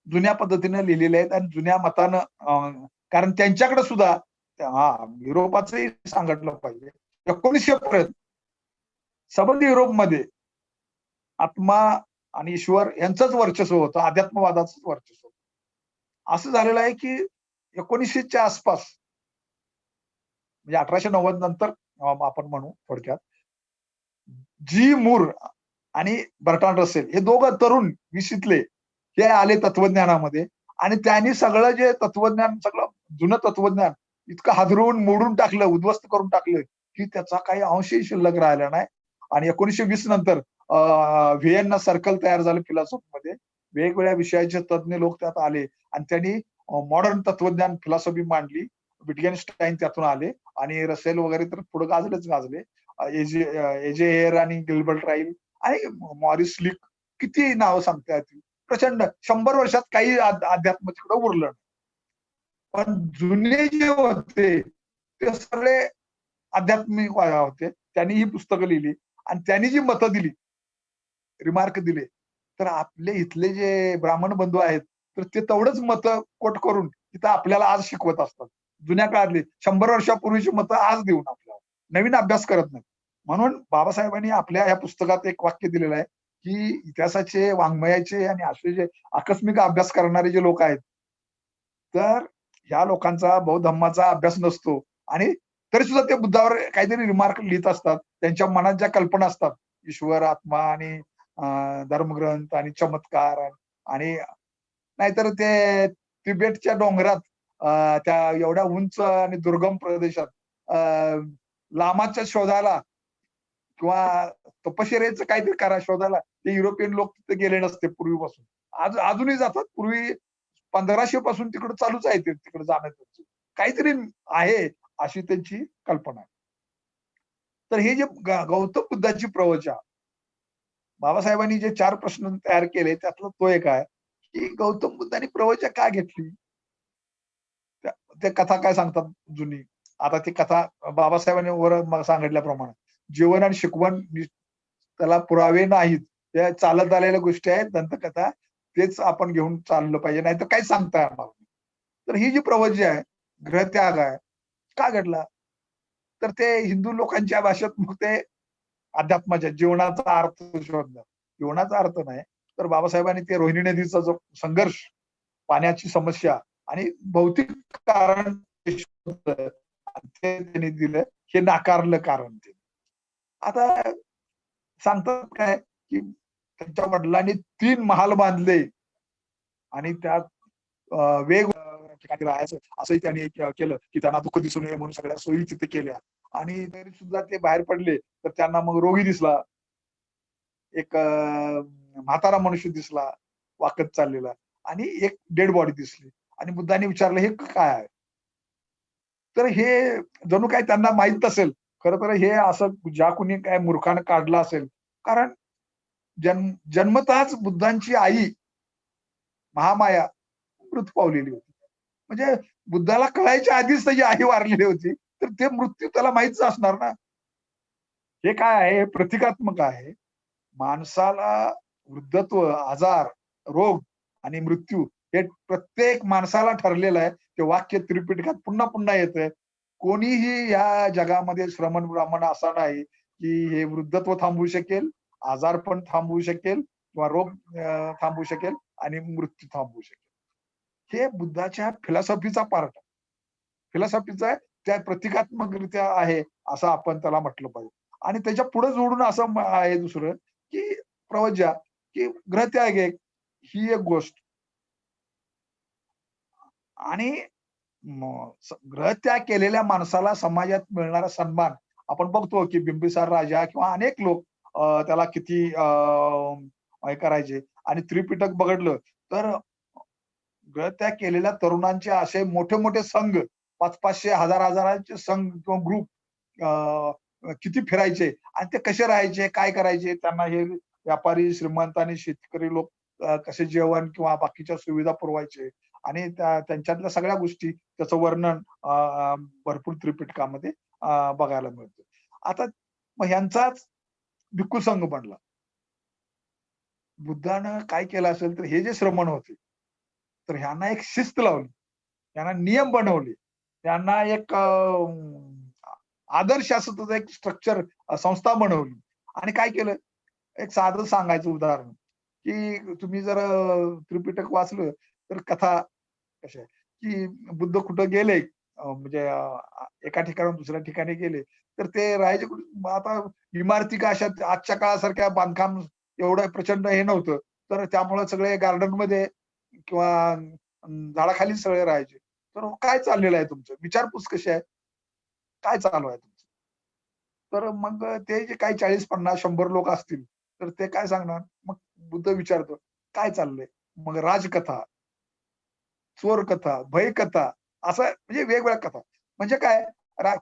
जुन्या पद्धतीने लिहिलेले आहेत आणि जुन्या मतानं कारण त्यांच्याकडे सुद्धा युरोपाचंही सांगितलं पाहिजे. 1900 पर्यंत सबंध युरोपमध्ये आत्मा आणि ईश्वर यांचंच वर्चस्व होतं, अध्यात्मवादाचंच वर्चस्व होतं. असं झालेलं आहे, की 1900च्या आसपास म्हणजे 1890 नंतर आपण म्हणू थोडक्यात, जी मूर आणि बर्ट्रांड रसेल हे दोघं तरुण 20शीतले हे आले तत्वज्ञानामध्ये आणि त्यांनी सगळं जे तत्वज्ञान, सगळं जुनं तत्वज्ञान इतकं हादरवून मोडून टाकलं, उद्ध्वस्त करून टाकलं, की त्याचा काही अंशही शिल्लक राहिला नाही. आणि 1920 नंतर व्हिएन्ना सर्कल तयार झालं फिलॉसॉफीमध्ये. वेगवेगळ्या विषयाचे तज्ञ लोक त्यात आले आणि त्यांनी मॉडर्न तत्वज्ञान फिलॉसॉफी मांडली. विटगेनस्टाईन त्यातून आले आणि रसेल वगैरे तर पुढे गाजले. एजे एअर आणि गिल्बर्ट राईल आणि मॉरिस लिक किती नावं सांगता येतील. प्रचंड 100 वर्षात काही अध्यात्म तिकडं उरलं नाही. पण जुने जे होते ते सगळे आध्यात्मिक होते. त्यांनी ही पुस्तकं लिहिली आणि त्यांनी जी मतं दिली, रिमार्क दिले, तर आपले इथले जे ब्राह्मण बंधू आहेत, तर ते तेवढंच मतं कोट करून तिथं आपल्याला आज शिकवत असतात. जुन्या काळातली 100 वर्षापूर्वीची मतं आज देऊन आपल्याला नवीन अभ्यास करत नाहीत. म्हणून बाबासाहेबांनी आपल्या ह्या पुस्तकात एक वाक्य दिलेलं आहे, की इतिहासाचे, वाङ्मयाचे आणि असे जे आकस्मिक अभ्यास करणारे जे लोक आहेत, तर ह्या लोकांचा बौद्ध धम्माचा अभ्यास नसतो आणि तरी सुद्धा ते बुद्धावर काहीतरी रिमार्क लिहित असतात. त्यांच्या मनात ज्या कल्पना असतात, ईश्वर, आत्मा आणि धर्मग्रंथ आणि चमत्कार आणि नाहीतर ते तिबेटच्या डोंगरात त्या एवढ्या उंच आणि दुर्गम प्रदेशात लामाच्या शोधाला किंवा तपश्चर्येचं काहीतरी करा शोधायला ते युरोपियन लोक तिथे गेले नसते पूर्वीपासून. आज अजूनही जातात. पूर्वी 1500 पासून तिकडे चालूच आहे ते तिकडे जाणं त्यांचं. काहीतरी आहे अशी त्यांची कल्पना आहे. तर हे जे गौतम बुद्धाची प्रवचन बाबासाहेबांनी जे 4 प्रश्न तयार केले त्यातला तो एक आहे, की गौतम बुद्धांनी प्रवचन का घेतली? त्या कथा काय सांगतात जुनी. आता ती कथा बाबासाहेबांनी वर सांगितल्याप्रमाणे जीवन आणि शिकवण त्याला पुरावे नाहीत. त्या चालत आलेल्या गोष्टी आहेत, दंतकथा तेच आपण घेऊन चाललं पाहिजे, नाहीतर काही सांगता येणार नाही. तर ही जी प्रवचन आहे, गृहत्याग आहे, का घडला? तर ते हिंदू लोकांच्या भाषेत मग ते अध्यात्माच्या जीवनाचा अर्थ शोधणं. जीवनाचा अर्थ नाही, तर बाबासाहेबांनी ते रोहिणी नदीचा जो संघर्ष, पाण्याची समस्या आणि भौतिक कारण ते शोधलं आणि ते त्यांनी दिलं. हे नाकारलं कारण ते. आता सांगतात काय, की त्यांच्या वडिलांनी 3 महाल बांधले आणि त्यात वेगवेगळ्या ठिकाणी राहायचं असंही त्यांनी केलं, की त्यांना दुःख दिसू नये म्हणून सगळ्या सोयी तिथे केल्या आणि तरी सुद्धा ते बाहेर पडले, तर त्यांना मग रोगी दिसला. एक म्हातारा मनुष्य दिसला, वाकत चाललेला आणि एक डेड बॉडी दिसली आणि बुद्धांनी विचारलं, "हे काय आहे?" तर हे जणू काही त्यांना माहीत नसेल. खरं तर हे असं ज्या कोणी काय मूर्खानं काढलं असेल. कारण जन्मतःच बुद्धांची आई महामाया मृत्यू पावलेली होती. म्हणजे बुद्धाला कळायच्या आधीच त्याची आई वारलेली होती. तर ते मृत्यू त्याला माहीतच असणार ना. हे काय आहे? हे प्रतिकात्मक आहे. माणसाला वृद्धत्व, आजार, रोग आणि मृत्यू हे प्रत्येक माणसाला ठरलेलं आहे. ते वाक्य त्रिपिटकात पुन्हा पुन्हा येतंय. कोणीही या जगामध्ये श्रमण-ब्राह्मण असा नाही, की हे वृद्धत्व थांबवू शकेल, आजारपण थांबवू शकेल किंवा रोग थांबवू शकेल आणि मृत्यू थांबवू शकेल. हे बुद्धाच्या फिलॉसॉफीचा पार्ट आहे. फिलॉसॉफीचा आहे, त्या प्रतिकात्मकरित्या आहे, असं आपण त्याला म्हटलं पाहिजे. आणि त्याच्या पुढे जोडून असं आहे दुसरं, की प्रवज्या, की गृहत्याग एक, ही एक गोष्ट आणि गृहत्याग केलेल्या माणसाला समाजात मिळणारा सन्मान आपण बघतो, की बिंबिसार राजा किंवा अनेक लोक त्याला किती हे करायचे आणि त्रिपिटक बघितलं तर गळत्याग केलेल्या तरुणांचे असे मोठे-मोठे संघ 500-500, 1000-1000चे संघ किंवा ग्रुप किती फिरायचे आणि ते कसे राहायचे, काय करायचे, त्यांना हे व्यापारी, श्रीमंत आणि शेतकरी लोक कसे जेवण किंवा बाकीच्या सुविधा पुरवायचे आणि त्यांच्यातल्या सगळ्या गोष्टी त्याचं वर्णन भरपूर त्रिपिटकामध्ये बघायला मिळतं. आता मग ह्यांचाच भिक्खू संघ बनला. बुद्धानं काय केलं असेल तर हे जे श्रमण होते, तर ह्यांना एक शिस्त लावली. त्यांना नियम बनवले. त्यांना एक आदर्श असं त्याचं एक स्ट्रक्चर संस्था बनवली आणि काय केलं, एक साधं सांगायचं उदाहरण, की तुम्ही जर त्रिपिटक वाचलं तर कथा कशी आहे, की बुद्ध कुठं गेले म्हणजे एका ठिकाणाहून दुसऱ्या ठिकाणी गेले, तर ते राहायचे कुठे? मग आता इमारती काय अशा आजच्या काळासारख्या बांधकाम एवढं प्रचंड हे नव्हतं. तर त्यामुळे सगळे गार्डनमध्ये किंवा झाडाखाली सगळे राहायचे. तर काय चाललेलं आहे तुमचं? विचारपूस कशी आहे? काय चालू आहे तुमचं? तर मग ते जे काही 40, 50, 100 लोक असतील, तर ते काय सांगणार? मग बुद्ध विचारतो, "काय चाललंय?" मग राजकथा, चोरकथा, भयकथा असं म्हणजे वेगवेगळ्या कथा. म्हणजे काय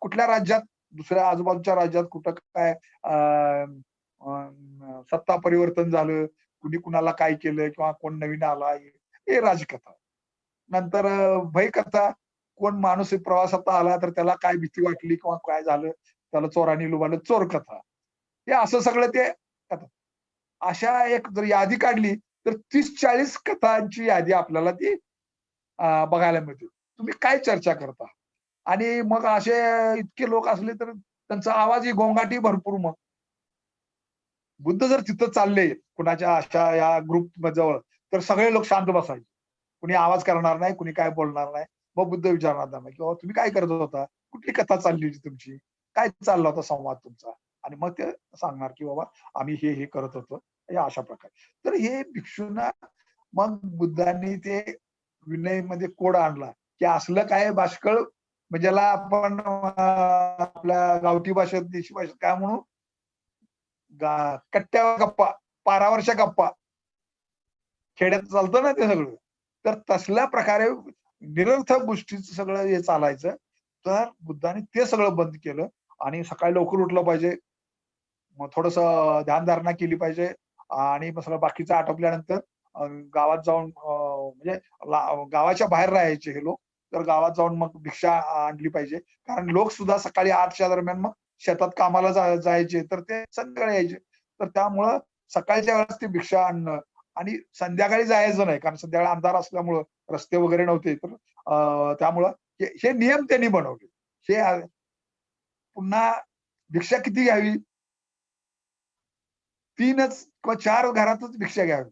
कुठल्या राज्यात, दुसऱ्या आजूबाजूच्या राज्यात कुठं काय अ, सत्ता परिवर्तन झालं, कुणी कुणाला काय केलं किंवा कोण नवीन आला, हे राजकथा. नंतर भयकथा, कोण माणूस प्रवासात आला तर त्याला काय भीती वाटली किंवा काय झालं, त्याला चोरांनी लुबाडलं, चोरकथा. हे असं सगळं ते कथा. अशा एक जर यादी काढली, तर 30-40 कथांची यादी आपल्याला ती बघायला मिळते. तुम्ही काय चर्चा करता? आणि मग असे इतके लोक असले तर त्यांचा आवाजही गोंगाटी भरपूर मग. बुद्ध जर तिथं चालले कुणाच्या अशा या ग्रुप जवळ, तर सगळे लोक शांत बसायचे. कुणी आवाज करणार नाही, कुणी काय बोलणार नाही. मग बुद्ध विचारणार त्यांना, की "बाबा तुम्ही काय करत होता? कुठली कथा चालली होती तुमची? काय चालला होता संवाद तुमचा?" आणि मग ते सांगणार, की "बाबा आम्ही हे करत होतो." हे अशा प्रकारे. तर हे भिक्षूंना मग बुद्धांनी ते विनयमध्ये कोड आणला, की असलं काय बाष्कळ म्हणजे ज्याला आपण आपल्या गावठी भाषेत, देशी भाषेत काय म्हणू? कट्ट्यावर गप्पा, पारावरच्या गप्पा. खेड्यात चालतं ना ते सगळं. तर तसल्या प्रकारे निरर्थक गोष्टीचं सगळं हे चालायचं. तर बुद्धाने ते सगळं बंद केलं आणि सकाळी लवकर उठलं पाहिजे. मग थोडंसं ध्यानधारणा केली पाहिजे आणि मग सगळं बाकीचं आटोपल्यानंतर गावात जाऊन म्हणजे गावाच्या बाहेर राहायचे हे लोक. तर गावात जाऊन मग भिक्षा आणली पाहिजे. कारण लोक सुद्धा सकाळी 8च्या दरम्यान मग शेतात कामाला जायचे. तर ते संध्याकाळी यायचे. तर त्यामुळं सकाळच्या वेळेस ती भिक्षा आणणं आणि संध्याकाळी जायचं नाही. कारण संध्याकाळी अंधार असल्यामुळं रस्ते वगैरे नव्हते. तर त्यामुळं हे नियम त्यांनी बनवले. हे पुन्हा भिक्षा किती घ्यावी? 3च किंवा 4 घरातच भिक्षा घ्यावी.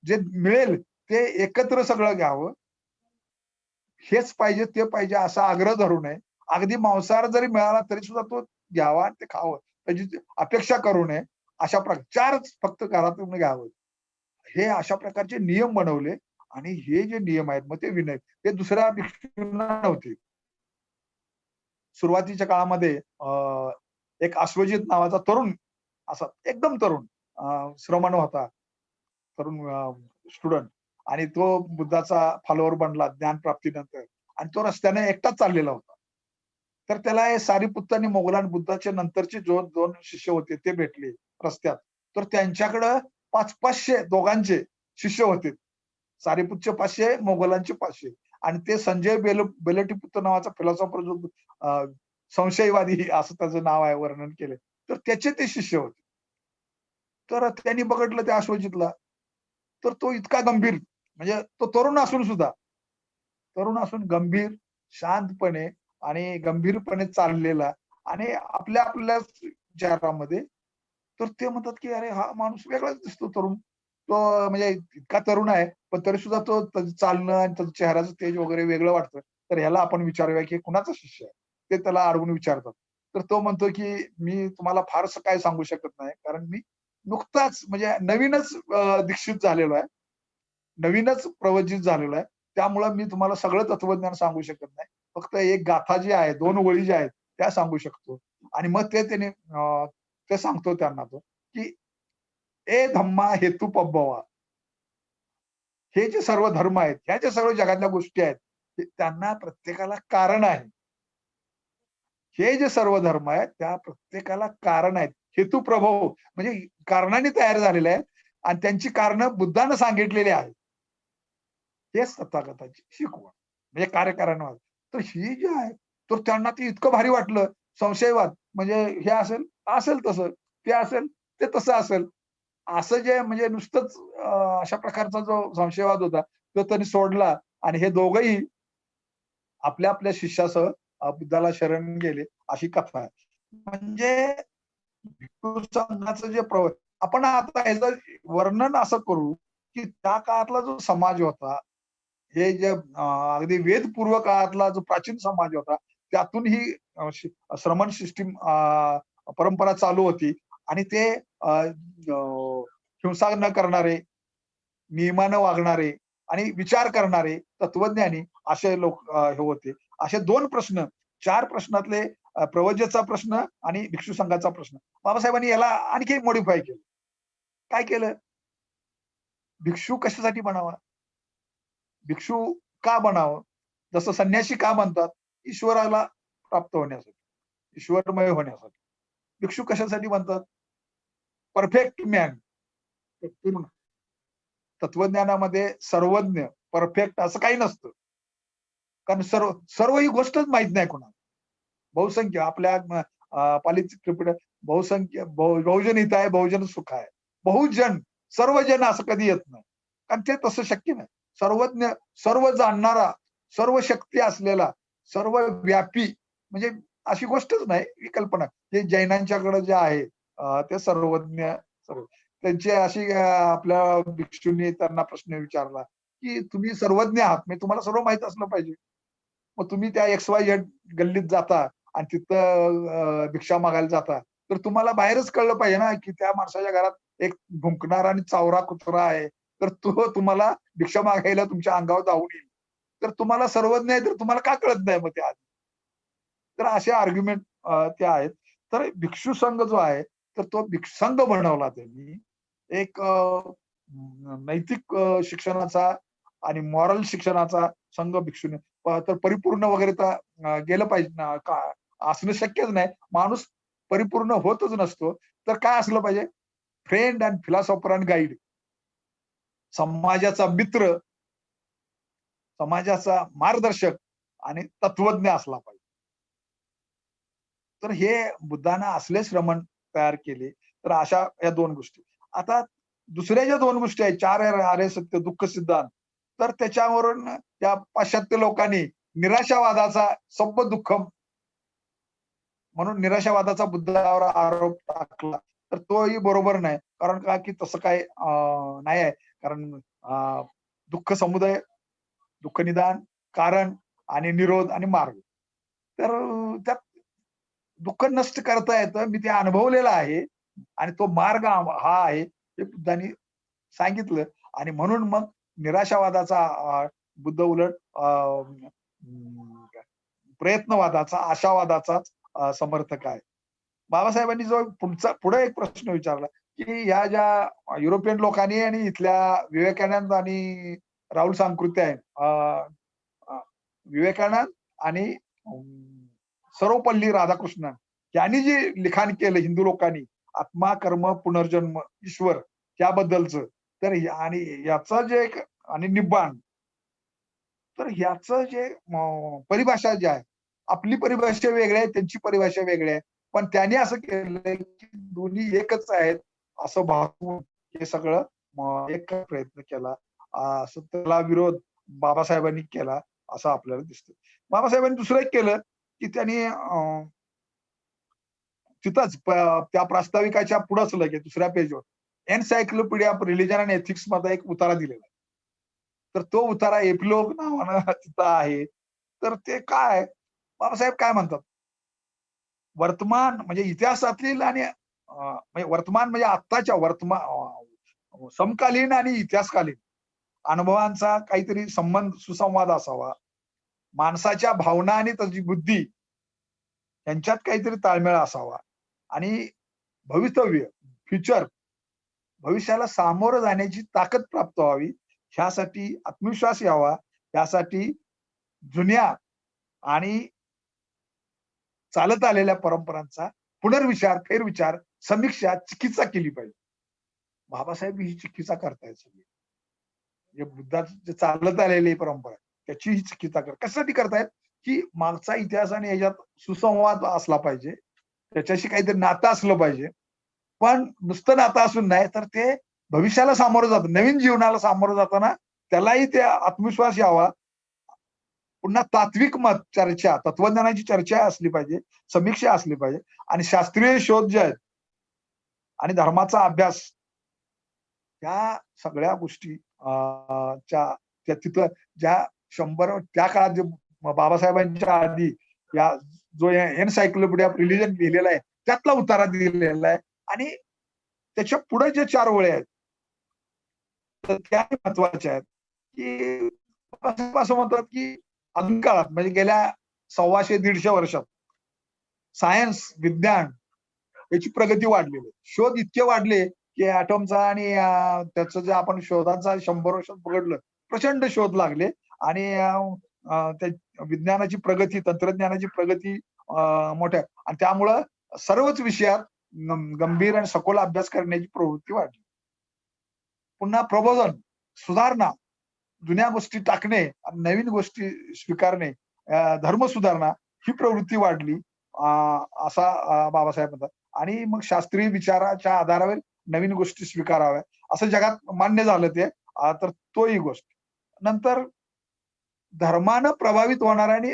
जे मिळेल ते एकत्र सगळं घ्यावं. हेच पाहिजे, ते पाहिजे असा आग्रह धरू नये. अगदी मांसाहार जरी मिळाला तरी सुद्धा तो घ्यावा आणि ते खावं. त्याची अपेक्षा करू नये. अशा 4च फक्त घरातून घ्यावं. हे अशा प्रकारचे नियम बनवले आणि हे जे नियम आहेत, मग ते विनय, ते दुसऱ्या भिक्षूंना नव्हते. सुरुवातीच्या काळामध्ये एक अश्वजित नावाचा तरुण, असा एकदम तरुण श्रमण होता. तरुण स्टुडंट आणि तो बुद्धाचा फॉलोवर बनला ज्ञानप्राप्तीनंतर आणि तो रस्त्याने एकटाच चाललेला होता. तर त्याला हे सारिपुत्त आणि मोगलान बुद्धाचे नंतरचे जो 2 शिष्य होते ते भेटले रस्त्यात. तर त्यांच्याकडं 500-500 दोघांचे शिष्य होते. सारिपुतचे 500, मोगलांचे 500 आणि ते संजय बेलटीपुत्त नावाचा फिलॉसॉफर जो संशयवादी असं त्याचं नाव आहे, वर्णन केलंय. तर त्याचे ते शिष्य होते. तर त्यांनी बघितलं त्या अश्वजितला. तर तो इतका गंभीर म्हणजे तो तरुण असून गंभीर, शांतपणे आणि गंभीरपणे चाललेला आणि आपल्याच विचारामध्ये. तर ते म्हणतात, की "अरे हा माणूस वेगळाच दिसतो तरुण." तो म्हणजे इतका तरुण आहे, पण तरी सुद्धा तो त्याचं चालणं आणि त्याचं चेहऱ्याचं तेज वगैरे वेगळं वाटतं. तर ह्याला आपण विचारूया, की हे कुणाचा शिष्य आहे? ते त्याला अडवून विचारतात. तर तो म्हणतो, की "मी तुम्हाला फारसं काही सांगू शकत नाही. कारण मी नुकताच म्हणजे नवीनच दीक्षित झालेलो आहे. नवीनच प्रवचित झालेलो आहे. त्यामुळं मी तुम्हाला सगळं तत्वज्ञान सांगू शकत नाही. फक्त एक गाथा जी आहे, 2 ओळी ज्या आहेत, त्या सांगू शकतो." आणि मग त्याने ते सांगतो त्यांना तो, की "ए धम्मा हेतुपब्बवा." हे जे सर्व धर्म आहेत, ह्या ज्या सर्व जगातल्या गोष्टी आहेत, त्यांना प्रत्येकाला कारण आहे. हे जे सर्व धर्म आहेत, त्या प्रत्येकाला कारण आहेत. हेतुप्रभव म्हणजे कारणाने तयार झालेले आहेत आणि त्यांची कारणं बुद्धानं सांगितलेली आहेत. तेच तथागताची शिकवण. म्हणजे कार्यकारणवाद. तर ही जी आहे, तर त्यांना ते इतकं भारी वाटलं. संशयवाद म्हणजे हे असेल, असेल तसं. ते असेल, ते तसं असेल. असं जे म्हणजे नुसतंच अशा प्रकारचा जो संशयवाद होता, तो त्यांनी सोडला आणि हे दोघंही आपल्या शिष्यासह बुद्धाला शरण गेले, अशी कथा आहे. म्हणजे भिक्खू संघाचं जे आपण आता ह्याचं वर्णन असं करू, की त्या काळातला जो समाज होता, हे जे अगदी वेदपूर्व काळातला जो प्राचीन समाज होता, त्यातून ही श्रमण सिस्टीम परंपरा चालू होती आणि ते हिंसा न करणारे, नियमानं वागणारे आणि विचार करणारे तत्वज्ञानी असे लोक हे होते. असे 2 प्रश्न, 4 प्रश्नातले प्रवज्याचा प्रश्न आणि भिक्षू संघाचा प्रश्न. बाबासाहेबांनी याला आणखी मॉडिफाय केलं. काय केलं? भिक्षू कशासाठी बनावा? भिक्षू का बनावं? जसं संन्यासी का बनतात? ईश्वराला प्राप्त होण्यासाठी, ईश्वरमय होण्यासाठी. भिक्षू कशासाठी बनतात? परफेक्ट मॅन, पूर्ण तत्वज्ञानामध्ये सर्वज्ञ, परफेक्ट असं काही नसतं. कारण सर्व ही गोष्टच माहीत नाही कोणाला. बहुसंख्य आपल्या पालीत त्रिपिटक बहुसंख्य बहुजन हिताय बहुजन सुखाय. बहुजन सर्वजन असं कधी येत नाही, कारण ते तसं शक्य नाही. सर्वज्ञ, सर्व जाणणारा, सर्व शक्ती असलेला, सर्व व्यापी, म्हणजे अशी गोष्टच नाही, ही कल्पना. जे जैनांच्याकडे जे आहे ते सर्वज्ञ सर्व. त्यांची अशी आपल्या भिक्षूंनी त्यांना प्रश्न विचारला, की तुम्ही सर्वज्ञ आहात, म्हणजे तुम्हाला सर्व माहीत असलं पाहिजे. मग तुम्ही त्या XYZ गल्लीत जाता आणि तिथं भिक्षा मागायला जाता, तर तुम्हाला बाहेरच कळलं पाहिजे ना, की त्या माणसाच्या घरात एक भुंकणारा आणि चावरा कुत्रा आहे. तर तो तुम्हाला भिक्षा मागायला तुमच्या अंगावर धावून येईल. तर तुम्हाला सर्वज्ञ आहे, तर तुम्हाला का कळत नाही मग ते आधी? तर असे आर्ग्युमेंट ते आहेत. तर भिक्षू संघ जो आहे, तर तो संघ बनवला त्यांनी. एक नैतिक शिक्षणाचा आणि मॉरल शिक्षणाचा संघ भिक्षूने तर परिपूर्ण वगैरे तर गेलं पाहिजे ना, का असणं शक्यच नाही. माणूस परिपूर्ण होतच नसतो. तर काय असलं पाहिजे? Friend and philosopher and guide. समाजाचा मित्र, समाजाचा मार्गदर्शक आणि तत्वज्ञ असला पाहिजे. तर हे बुद्धानं असले श्रमण तयार केले. तर अशा या 2 गोष्टी. आता दुसऱ्या ज्या 2 गोष्टी आहेत, 4 आर्य सत्य, दुःख सिद्धांत. तर त्याच्यावरून त्या पाश्चात्य लोकांनी निराशावादाचा सब्ब दुःखम म्हणून निराशावादाचा बुद्धावर आरोप टाकला. तर तोही बरोबर नाही. कारण का की तसं काही नाही आहे. कारण दुःख समुदय, दुःख निदान, कारण आणि निरोध आणि मार्ग. तर त्यात दुःख नष्ट करता येतं. मी ते अनुभवलेलं आहे आणि तो मार्ग हा आहे, हे बुद्धांनी सांगितलं आणि म्हणून मग निराशावादाचा बुद्ध उलट प्रयत्नवादाचा, आशावादाचाच समर्थक आहे. बाबासाहेबांनी जो पुढे एक प्रश्न विचारला, की ह्या ज्या युरोपियन लोकांनी आणि इथल्या विवेकानंद आणि राहुल सांकृत्य आहे. विवेकानंद आणि सर्वपल्ली राधाकृष्णन यांनी जे लिखाण केलं हिंदू लोकांनी, आत्मा, कर्म, पुनर्जन्म, ईश्वर त्याबद्दलचं, तर आणि याचं जे एक आणि निब्बाण, तर ह्याचं जे परिभाषा जी आहे, आपली परिभाषा वेगळी आहे, त्यांची परिभाषा वेगळी आहे. पण त्यांनी असं केलंय, की दोन्ही एकच आहेत, असं भासवून हे सगळं एक प्रयत्न केला. असं त्याला विरोध बाबासाहेबांनी केला, असं आपल्याला दिसतं. बाबासाहेबांनी दुसरं एक केलं, की त्यांनी तिथंच त्या प्रास्ताविकाच्या पुढंच लगेच दुसऱ्या पेजवर encyclopaedia of religion and ethics मध्ये एक उतारा दिलेला आहे. तर तो उतारा एपिलोग नावानं तिथं आहे. तर ते काय बाबासाहेब काय म्हणतात? वर्तमान म्हणजे इतिहासातील आणि म्हणजे वर्तमान म्हणजे आत्ताच्या समकालीन आणि इतिहासकालीन अनुभवांचा काहीतरी संबंध सुसंवाद असावा. माणसाच्या भावना आणि त्याची बुद्धी यांच्यात काहीतरी ताळमेळ असावा आणि भवितव्य, फ्युचर, भविष्याला सामोरं जाण्याची ताकद प्राप्त व्हावी, ह्यासाठी आत्मविश्वास यावा, यासाठी जुन्या आणि चालत आलेल्या परंपरांचा पुनर्विचार, फेरविचार, समीक्षा, चिकित्सा केली पाहिजे. बाबासाहेब ही चिकित्सा करतायत सगळी. जे बुद्धाचं जे चालत आलेली परंपरा त्याची ही चिकित्सा कशासाठी करतायत? की मागचा इतिहास आणि याच्यात सुसंवाद असला पाहिजे. त्याच्याशी काहीतरी नातं असलं पाहिजे. पण नुसतं नातं असून नाही, तर ते भविष्याला सामोरं जातं. नवीन जीवनाला सामोरं जाताना त्यालाही ते आत्मविश्वास यावा. पुन्हा तात्विक मत चर्चा, तत्वज्ञानाची चर्चा असली पाहिजे, समीक्षा असली पाहिजे आणि शास्त्रीय शोध जे आहेत आणि धर्माचा अभ्यास, त्या सगळ्या गोष्टी त्या तिथं ज्या 100 त्या काळात जे बाबासाहेबांच्या आधी या जो एनसायक्लोपीडिया ऑफ रिलिजन लिहिलेला आहे, त्यातला उतारा दिलेला आहे आणि त्याच्या पुढे जे 4 ओळी आहेत, तर त्या महत्वाच्या आहेत, की असं म्हणतात, की अजून काळात म्हणजे गेल्या 125-150 वर्षात सायन्स, विज्ञान याची प्रगती वाढलेली आहे. शोध इतके वाढले, की ॲटमचा आणि त्याचं जे आपण शोधांचा 100 वर्षात बघितलं, प्रचंड शोध लागले आणि त्या विज्ञानाची प्रगती, तंत्रज्ञानाची प्रगती मोठ्या आणि त्यामुळं सर्वच विषयात गंभीर आणि सखोल अभ्यास करण्याची प्रवृत्ती वाढली. पुन्हा प्रबोधन, सुधारणा, जुन्या गोष्टी टाकणे आणि नवीन गोष्टी स्वीकारणे, धर्म सुधारणा ही प्रवृत्ती वाढली. असा बाबासाहेब म्हणतात आणि मग शास्त्रीय विचाराच्या आधारावर नवीन गोष्टी स्वीकाराव्या असं जगात मान्य झालं ते. तर तोही गोष्ट. नंतर धर्मानं प्रभावित होणाऱ्या आणि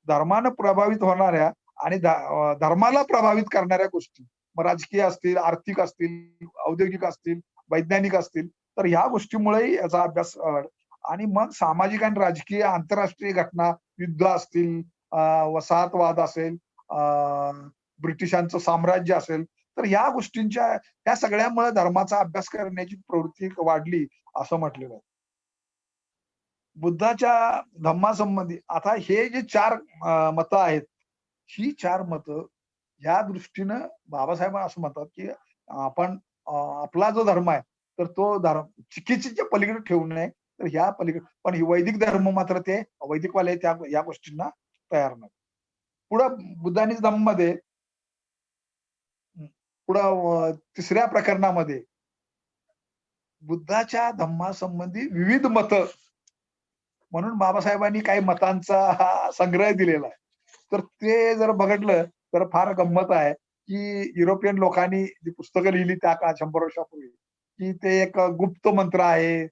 धर्मानं प्रभावित होणाऱ्या आणि धर्माला प्रभावित करणाऱ्या गोष्टी. मग राजकीय असतील, आर्थिक असतील, औद्योगिक असतील, वैज्ञानिक असतील, तर ह्या गोष्टीमुळेही याचा अभ्यास आणि मग सामाजिक आणि राजकीय आंतरराष्ट्रीय घटना, युद्ध असतील, वसाहतवाद असेल, ब्रिटिशांचं साम्राज्य असेल, तर ह्या गोष्टींच्या ह्या सगळ्यामुळे धर्माचा अभ्यास करण्याची प्रवृत्ती वाढली असं म्हटलेलं आहे. बुद्धाच्या धम्मासंबंधी आता हे जे 4 मतं आहेत, ही 4 मतं ह्या दृष्टीनं बाबासाहेब असं म्हणतात, की आपण आपला जो धर्म आहे, तर तो धर्म चिकित्सेच्या पलीकडे ठेवू नये. तर ह्या पलीकडे पण ही वैदिक धर्म मात्र ते वैदिकवाले त्या या गोष्टींना तयार नाही. पुढं बुद्धांनी धम्ममध्ये पुढं 3ऱ्या प्रकरणामध्ये बुद्धाच्या धम्मासंबंधी विविध मतं म्हणून बाबासाहेबांनी काही मतांचा हा संग्रह दिलेला आहे. तर ते जर बघितलं तर फार गंमत आहे, की युरोपियन लोकांनी जी पुस्तकं लिहिली त्या काळात 100 वर्षापूर्वी, की ते एक गुप्त मंत्र आहे.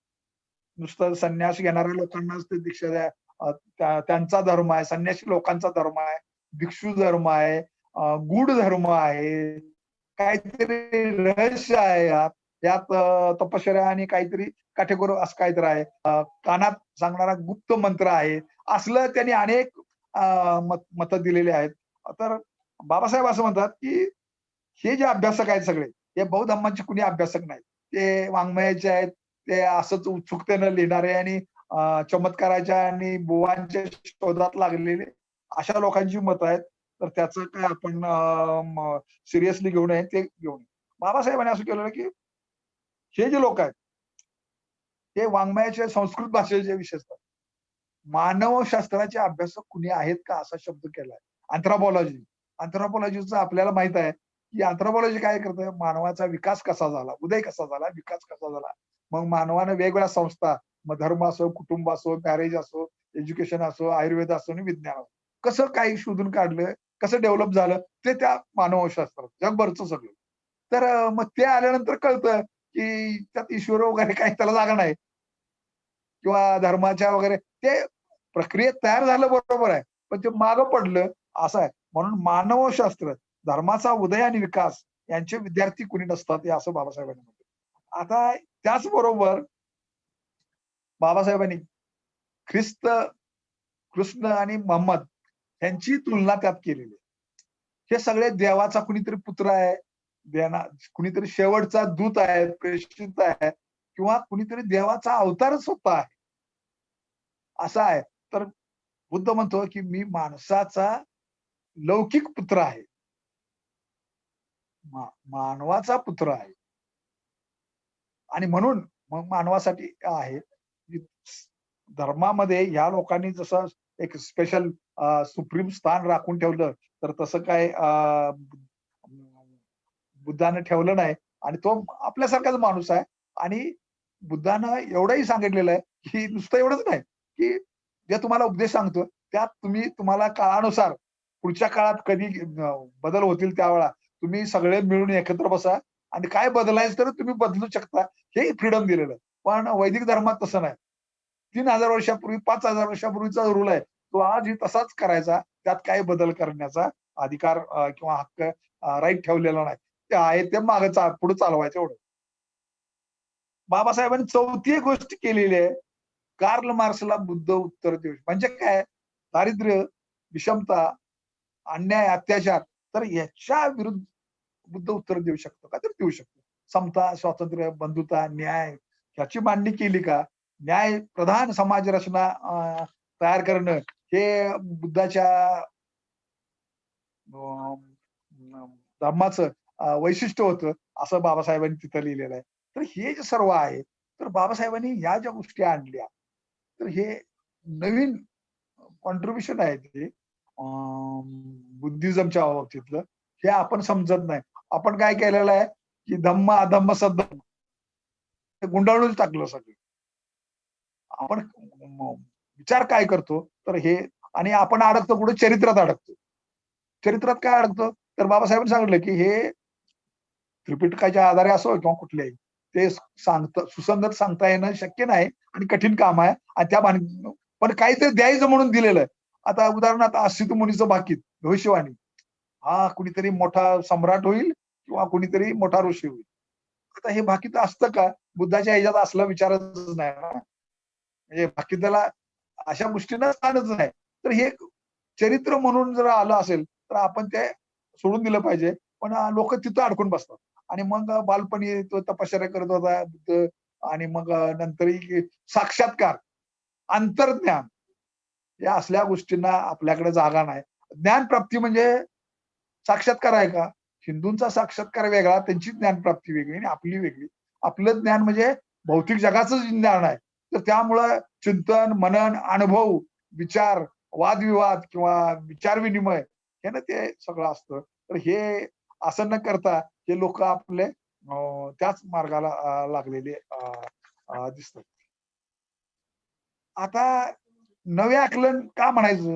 नुसतं संन्यास घेणाऱ्या लोकांनाच ते दीक्षा द्या. त्यांचा धर्म आहे, संन्यासी लोकांचा धर्म आहे, भिक्षू धर्म आहे, गूढ धर्म आहे. काहीतरी रहस्य आहे यात. यात तपश्चर्या आणि काहीतरी काटेकोर असं काहीतरी आहे. कानात सांगणारा गुप्त मंत्र आहे. असलं त्यांनी अनेक मतं दिलेली आहेत. तर बाबासाहेब असं म्हणतात, की हे जे अभ्यासक आहेत सगळे, हे बौद्ध धम्माचे कुणी अभ्यासक नाहीत. ते वाङ्मयाचे आहेत. ते असंच उत्सुकतेनं लिहिणारे आणि चमत्काराच्या आणि बुवांच्या शोधात लागलेले अशा लोकांची मतं आहेत. तर त्याचं काय आपण सिरियसली घेऊ नये, ते घेऊ नये. बाबासाहेबांनी असं केलेलं, की हे जे लोक आहेत, हे वाङ्मयाचे संस्कृत भाषेचे विशेषतः मानवशास्त्राचे अभ्यासक कुणी आहेत का असा शब्द केलाय. अँथ्रोपॉलॉजी. अँथ्रोपॉलॉजीचं आपल्याला माहित आहे, की अँथ्रोपॉलॉजी काय करतं? मानवाचा विकास कसा झाला, उदय कसा झाला, विकास कसा झाला. मग मानवानं वेगवेगळ्या संस्था, मग धर्म असो, कुटुंब असो, मॅरेज असो, एज्युकेशन असो, आयुर्वेद असो आणि विज्ञान असो. कसं काही शोधून काढलं, कसं डेव्हलप झालं, ते त्या मानवशास्त्रात जगभरचं सगळं. तर मग ते आल्यानंतर कळतं, की त्यात ईश्वर वगैरे काही त्याला जागा नाही किंवा धर्माच्या वगैरे ते प्रक्रियेत तयार झालं बरोबर आहे. पण ते मागं पडलं असं आहे. म्हणून मानवशास्त्र, धर्माचा उदय आणि विकास यांचे विद्यार्थी कुणी नसतात हे असं बाबासाहेबांनी म्हटलं. आता त्याचबरोबर बाबासाहेबांनी ख्रिस्त, कृष्ण आणि मोहम्मद यांची तुलना त्यात केलेली आहे. हे सगळे देवाचा कुणीतरी पुत्र आहे, कुणीतरी शेवटचा दूत आहे, प्रेषित आहे किंवा कुणीतरी देवाचा अवतारच स्वतः आहे. असा आहे. तर बुद्ध म्हणतो, की मी माणसाचा लौकिक पुत्र आहे. मानवाचा पुत्र आहे. आणि म्हणून मग मानवासाठी आहे, की धर्मामध्ये ह्या लोकांनी जसं एक स्पेशल सुप्रीम स्थान राखून ठेवलं, तर तसं काय बुद्धानं ठेवलं नाही आणि तो आपल्यासारखाच माणूस आहे आणि बुद्धानं एवढंही सांगितलेलं आहे, की नुसतं एवढंच नाही, की जे तुम्हाला उपदेश सांगतो, त्यात तुम्हाला काळानुसार पुढच्या काळात कधी बदल होतील त्यावेळा तुम्ही सगळे मिळून एकत्र बसा आणि काय बदलायचं तर तुम्ही बदलू शकता, हे फ्रीडम दिलेलं आहे. पण वैदिक धर्मात तसं नाही. 3000 वर्षापूर्वी, 5000 वर्षापूर्वीचा रूल आहे. तो आजही तसाच करायचा. त्यात काही बदल करण्याचा अधिकार किंवा हक्क राईट ठेवलेला नाही. ते आहे ते मागे पुढे चालवायचं एवढं. बाबासाहेबांनी चौथी एक गोष्ट केलेली आहे. कार्ल मार्क्सला बुद्ध उत्तर देऊ म्हणजे काय? दारिद्र्य, विषमता, अन्याय, अत्याचार तर याच्या विरुद्ध बुद्ध उत्तर देऊ शकतो का? तर देऊ शकतो. समता, स्वातंत्र्य, बंधुता, न्याय ह्याची मांडणी केली का? न्याय प्रधान समाज रचना तयार करणं हे बुद्धाच्या अ, धर्माचं वैशिष्ट्य होतं, असं बाबासाहेबांनी तिथं लिहिलेलं आहे. तर हे जे सर्व आहे, तर बाबासाहेबांनी ह्या ज्या गोष्टी आणल्या, तर हे नवीन कॉन्ट्रिब्युशन आहे ते बुद्धिझमच्या बाबतीतलं. हे आपण समजत नाही. आपण काय केलेलं आहे, की धम्म, अधम्म, सद्धम्म हे गुंडाळूनच टाकलं सगळं. आपण विचार काय करतो, तर हे आणि आपण अडकतो कुठे चरित्रात अडकतो. चरित्रात काय अडकतो? तर बाबासाहेबांनी सांगितलं, की हे त्रिपिटकाच्या आधारे असो किंवा कुठल्याही, ते सुसंगत सांगता येणं शक्य नाही आणि कठीण काम आहे. आणि त्या पण काहीतरी द्यायचं म्हणून दिलेलं आहे. आता उदाहरणार्थ असित मुनीचं भाकीत, भविष्यवाणी. हा कुणीतरी मोठा सम्राट होईल किंवा कुणीतरी मोठा ऋषी होईल. आता हे भाकीत असतं का? बुद्धाच्या ह्याच्यात असला विचारच नाही ना. म्हणजे भाकीताला अशा गोष्टींना स्थानच नाही. तर हे चरित्र म्हणून जर आलं असेल, तर आपण ते सोडून दिलं पाहिजे. पण लोकं तिथं अडकून बसतात. आणि मग बालपणी तो तपश्चर्या करत होता बुद्ध आणि मग नंतरही साक्षात्कार, अंतर्ज्ञान या असल्या गोष्टींना आपल्याकडे जागा नाही. ज्ञानप्राप्ती म्हणजे साक्षात्कार आहे का? हिंदूंचा साक्षात्कार वेगळा, त्यांची ज्ञानप्राप्ती वेगळी आणि आपली वेगळी. आपलं ज्ञान म्हणजे भौतिक जगाचं ज्ञान आहे. तर त्यामुळं चिंतन, मनन, अनुभव, विचार, वादविवाद किंवा विचार विनिमय हे ना ते सगळं असतं. तर हे असं न करता हे लोकं आपले त्याच मार्गाला लागलेले दिसतात. आता नवे आकलन का म्हणायचं?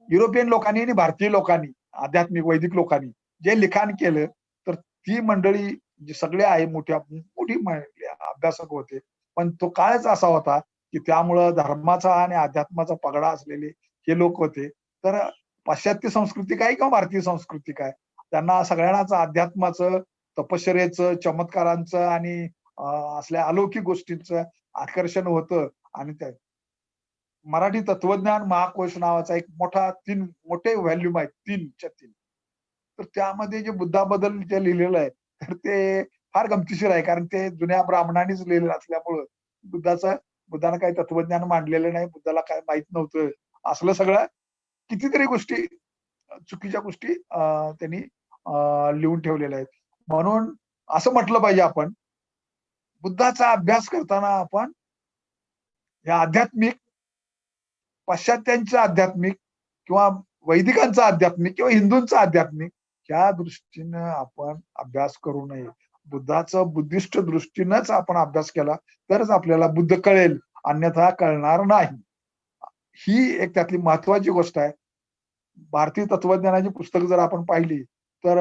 युरोपियन लोकांनी आणि भारतीय लोकांनी, आध्यात्मिक वैदिक लोकांनी जे लिखाण केलं, तर ती मंडळी जे सगळे आहे मोठी मंडळी अभ्यासक होते. पण तो काळच असा होता, की त्यामुळं धर्माचा आणि अध्यात्माचा पगडा असलेले हे लोक होते. तर पाश्चात्य संस्कृती काय किंवा भारतीय संस्कृती काय, त्यांना सगळ्यांनाच अध्यात्माचं, तपश्चर्येचं, चमत्कारांचं आणि असल्या अलौकिक गोष्टींचं आकर्षण होतं. आणि मराठी तत्वज्ञान महाकोश नावाचा एक मोठे व्हॉल्यूम आहेत 3च्या 3. तर त्यामध्ये जे बुद्धाबद्दल जे लिहिलेलं आहे, तर ते फार गमतीशीर आहे. कारण ते जुन्या ब्राह्मणांनीच लिहिलेलं असल्यामुळं बुद्धानं काही तत्वज्ञान मांडलेलं नाही. बुद्धाला काय माहीत नव्हतं. असलं सगळं कितीतरी गोष्टी चुकीच्या गोष्टी त्यांनी लिहून ठेवलेल्या आहेत. म्हणून असं म्हटलं पाहिजे आपण, बुद्धाचा अभ्यास करताना आपण या आध्यात्मिक पाश्चात्यांचं आध्यात्मिक किंवा वैदिकांचं आध्यात्मिक किंवा हिंदूंचं आध्यात्मिक या दृष्टीनं आपण अभ्यास करू नये. बुद्धाचं बुद्धिस्ट दृष्टीनंच आपण अभ्यास केला तरच आपल्याला बुद्ध कळेल, अन्यथा कळणार नाही. ही एक त्यातली महत्वाची गोष्ट आहे. भारतीय तत्वज्ञानाची पुस्तकं जर आपण पाहिली तर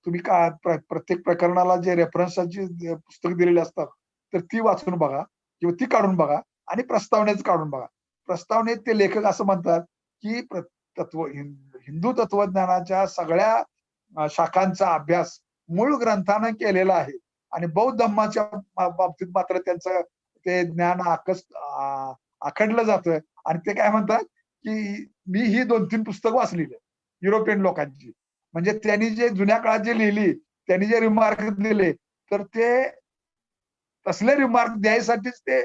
तुम्ही प्रत्येक प्रकरणाला जे रेफरन्सची पुस्तकं दिलेली असतात, तर ती वाचून बघा किंवा ती काढून बघा आणि प्रस्तावनेच काढून बघा. प्रस्तावनेत ते लेखक असं म्हणतात, की हिंदू तत्वज्ञानाच्या सगळ्या शाखांचा अभ्यास मूळ ग्रंथानं केलेला आहे आणि बौद्ध धम्माच्या बाबतीत मात्र त्यांचं ते ज्ञान आखडलं जातं आणि ते काय म्हणतात, की मी ही 2-3 पुस्तकं वाचलेली आहेत, युरोपियन लोकांची. म्हणजे त्यांनी जे जुन्या काळात जे लिहिली, त्यांनी जे रिमार्क दिले, तर ते तसले रिमार्क द्यायसाठीच ते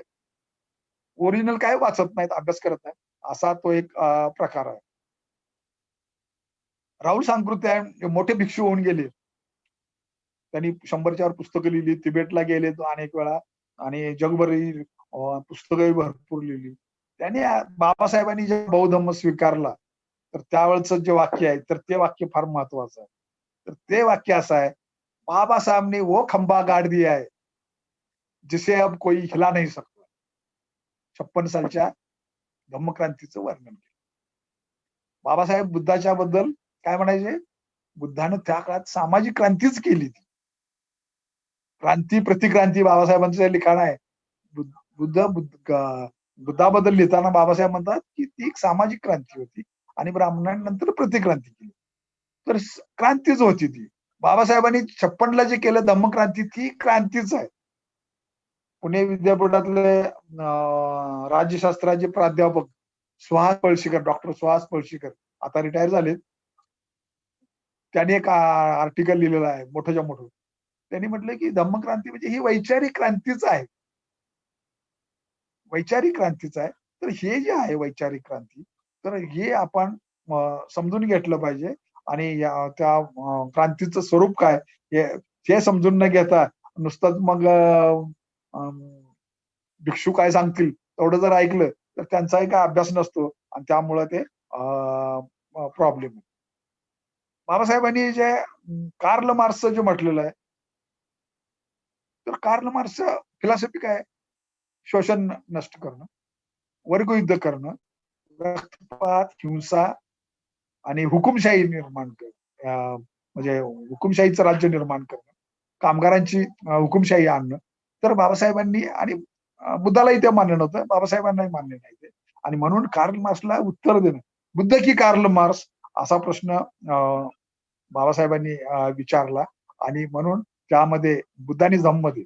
ओरिजिनल काय वाचत नाहीत, अभ्यास करत नाहीत. असा तो एक प्रकार आहे. राहुल सांकृत्य मोठे भिक्षू होऊन गेले. त्यांनी 100च्या वर पुस्तकं लिहिली. तिबेटला गेले अनेक वेळा आणि जगभरही पुस्तकंही भरपूर लिहिली. त्यांनी बाबासाहेबांनी जे बौद्ध धम्म स्वीकारला, तर त्यावेळचं जे वाक्य आहे, तर ते वाक्य फार महत्वाचं आहे. तर ते वाक्य असं आहे, बाबा साहेब ने वो खंबा गाड़ दिया है, जिसे अब कोई हिला नहीं सकता. 56 सालच्या धम्मक्रांतीचं वर्णन केलं. बाबासाहेब बुद्धाच्या बद्दल काय म्हणायचे? बुद्धानं त्या काळात सामाजिक क्रांतीच केली ती. क्रांती, प्रतिक्रांती बाबासाहेबांचं लिखाण आहे. बुद्धाबद्दल लिहिताना बाबासाहेब म्हणतात, की ती एक सामाजिक क्रांती होती आणि ब्राह्मणांनंतर प्रतिक्रांती केली. तर क्रांतीच होती ती. बाबासाहेबांनी 56ला जे केलं धम्मक्रांती ती क्रांतीच आहे. पुणे विद्यापीठातले राज्यशास्त्राचे प्राध्यापक सुहास पळशीकर, डॉक्टर सुहास पळशीकर आता रिटायर झालेत. त्यांनी एक आर्टिकल लिहिलेलं आहे मोठंच्या मोठं. त्यांनी म्हटलं, की धम्मक्रांती म्हणजे ही वैचारिक क्रांतीच आहे. वैचारिक क्रांतीच आहे. तर हे जे आहे वैचारिक क्रांती, तर हे आपण समजून घेतलं पाहिजे आणि त्या क्रांतीचं स्वरूप काय हे समजून न घेता नुसतंच मग भिक्षू काय सांगतील तेवढं जर ऐकलं तर त्यांचाही काय अभ्यास नसतो आणि त्यामुळे ते प्रॉब्लेम आहे. बाबासाहेबांनी जे कार्ल मार्क्सचं जे म्हटलेलं आहे, तर कार्ल मार्क्सचं फिलॉसॉफी काय आहे? शोषण नष्ट करणं, वर्गयुद्ध करणं, रक्तपात, हिंसा आणि हुकुमशाही निर्माण म्हणजे हुकुमशाहीचं राज्य निर्माण करणं, कामगारांची हुकुमशाही आणणं. तर बाबासाहेबांनी आणि बुद्धालाही ते मान्य नव्हतं, बाबासाहेबांनाही मान्य नाही ते. आणि म्हणून कार्ल मार्क्सला उत्तर देणं, बुद्ध की कार्ल मार्क्स असा प्रश्न बाबासाहेबांनी विचारला आणि म्हणून त्यामध्ये बुद्धानिझममध्ये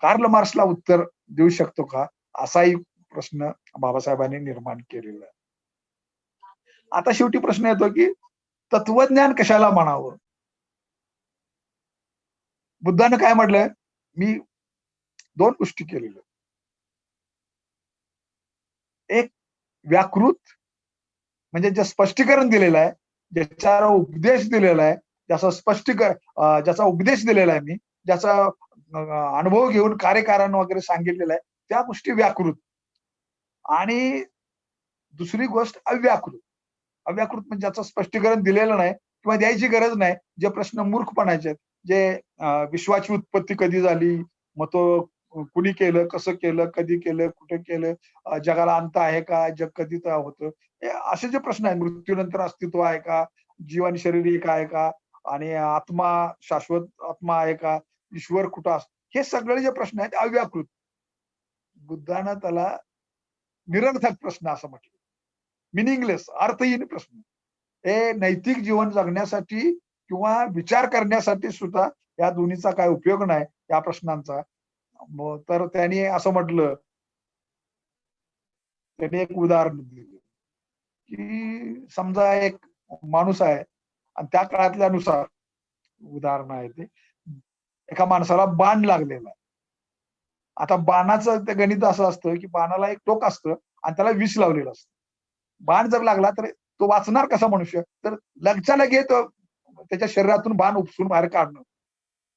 कार्ल मार्क्सला उत्तर देऊ शकतो का? असाही प्रश्न बाबासाहेबांनी निर्माण केलेला आहे. आता शेवटी प्रश्न येतो की तत्वज्ञान कशाला म्हणावं? बुद्धानं काय म्हटलंय? मी 2 गोष्टी केलेल्या. एक व्याकृत म्हणजे जे स्पष्टीकरण दिलेलं आहे, ज्याच्यावर उपदेश दिलेला आहे, ज्याचा उपदेश दिलेला आहे मी, ज्याचा अनुभव घेऊन कार्यकारण वगैरे सांगितलेलं आहे, त्या गोष्टी व्याकृत. आणि दुसरी गोष्ट अव्याकृत. अव्याकृत म्हणजे ज्याचं स्पष्टीकरण दिलेलं नाही किंवा द्यायची गरज नाही. जे प्रश्न मूर्खपणाचे आहेत. जे विश्वाची उत्पत्ती कधी झाली? मग तो कुणी केलं? कसं केलं? कधी केलं? कुठे केलं? जगाला अंत आहे का? जग कधी होतं? हे असे जे प्रश्न आहेत. मृत्यूनंतर अस्तित्व आहे का? जीव आणि शरीर एक आहे का? आणि आत्मा शाश्वत आत्मा आहे का? ईश्वर कुठं असतो? हे सगळे जे प्रश्न आहेत अव्याकृत. बुद्धानं त्याला निरर्थक प्रश्न असं म्हटलं. मिनिंगलेस, अर्थहीन प्रश्न. हे नैतिक जीवन जगण्यासाठी किंवा विचार करण्यासाठी सुद्धा या दोन्हीचा काय उपयोग नाही या प्रश्नांचा. तर त्यांनी असं म्हटलं, त्यांनी एक उदाहरण दिलं, की समजा एक माणूस आहे आणि त्या काळातल्यानुसार उदाहरण आहे ते, एका माणसाला बाण लागलेला आहे. आता बाणाचं ते गणित असं असतं, की बाणाला एक टोक असतं आणि त्याला विष लावलेलं असतं. बाण जर लागला तर तो वाचणार कसा मनुष्य? तर लगच्या लगे त्याच्या शरीरातून बाण उपसून बाहेर काढणं.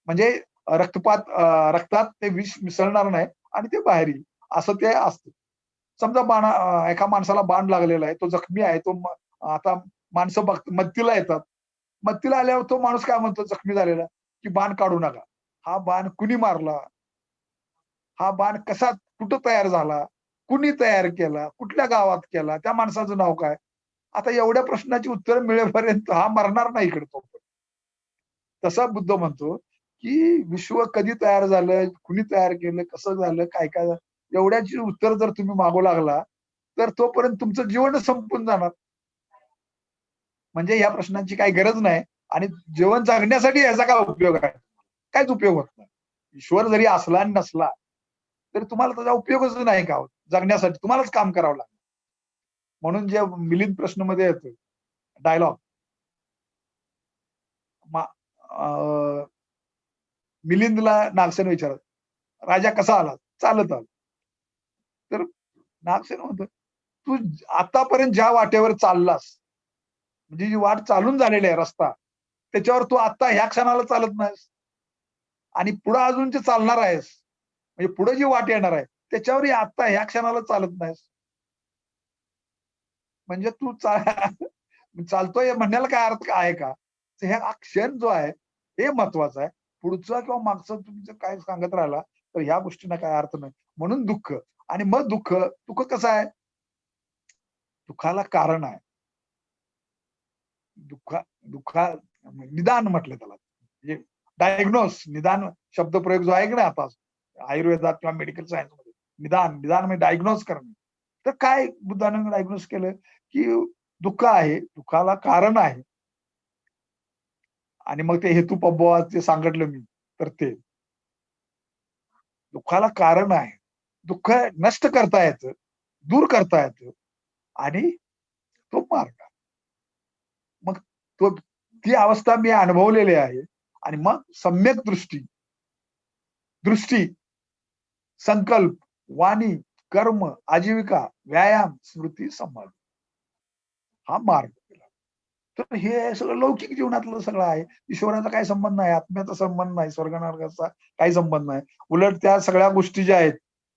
म्हणजे रक्तात ते विष मिसळणार नाही आणि ते बाहेर येईल, असं ते असतं. समजा एका माणसाला बाण लागलेला आहे, तो जखमी आहे, आता माणसं मदतीला येतात. मदतीला आल्यावर तो माणूस काय म्हणतो जखमी झालेला, की बाण काढू नका. हा बाण कुणी मारला? हा बाण कसा कुठं तयार झाला? कुणी तयार केला? कुठल्या गावात केला? त्या माणसाचं नाव काय? आता एवढ्या प्रश्नाची उत्तरं मिळेपर्यंत हा मरणार नाही इकडे तो. तसा बुद्ध म्हणतो, की विश्व कधी तयार झालं, कुणी तयार केलं, कसं झालं, काय-काय झालं, एवढ्याची उत्तर जर तुम्ही मागू लागला, तर तोपर्यंत तुमचं जीवनच संपून जाणार. म्हणजे या प्रश्नांची काही गरज नाही आणि जीवन जगण्यासाठी याचा काय उपयोग आहे? काहीच उपयोग होत नाही. ईश्वर जरी असला आणि नसला, तरी तुम्हाला त्याचा उपयोगच नाही का होत. जगण्यासाठी तुम्हालाच काम करावं लागतं. म्हणून जे मिलिंद प्रश्नमध्ये येतं डायलॉग मिलिंदला नागसेन विचारत, "राजा कसा आला?" "चालत आला." तर नागसेन म्हणतो, "तू आतापर्यंत ज्या वाटेवर चाललास, म्हणजे जी वाट चालून झालेली आहे रस्ता, त्याच्यावर तू आता ह्या क्षणाला चालत नाहीस आणि पुढे अजून जे चालणार आहेस, म्हणजे पुढे जी वाट येणार आहे, त्याच्यावरही आता ह्या क्षणाला चालत नाहीस. म्हणजे तू चालतोय म्हणण्याला काय अर्थ आहे का? तर हा क्षण जो आहे, हे महत्वाचं आहे. पुढचं किंवा मागचं तुमचं काय सांगत राहिला, तर ह्या गोष्टींना काही अर्थ नाही. म्हणून दुःख आणि मग दुःख कसं आहे? दुःखाला कारण आहे. दुःखा दुःखा निदान म्हटलं त्याला. म्हणजे निदान शब्दप्रयोग जो आहे की नाही आता आयुर्वेदात किंवा मेडिकल सायन्समध्ये निदान म्हणजे डायग्नोज करणे. तर काय बुद्धानं डायग्नोज केलं, की दुःख आहे, दुःखाला कारण आहे. आणि मग ते हेतुपब्बवाद जे सांगितलं मी, तर ते दुःखाला कारण आहे. दुःख नष्ट करता येतं, दूर करता येतं आणि तो मार्ग. मग तो ती अवस्था मी अनुभवलेली आहे आणि मग सम्यक दृष्टी, संकल्प, वाणी, कर्म, आजीविका, व्यायाम, स्मृती, समाधी हा मार्ग केला. तर हे सगळं लौकिक जीवनातलं सगळं आहे. ईश्वराचा काही संबंध नाही, आत्म्याचा संबंध नाही, स्वर्ग-नरकाचा काही संबंध नाही. उलट त्या सगळ्या गोष्टी ज्या आहेत,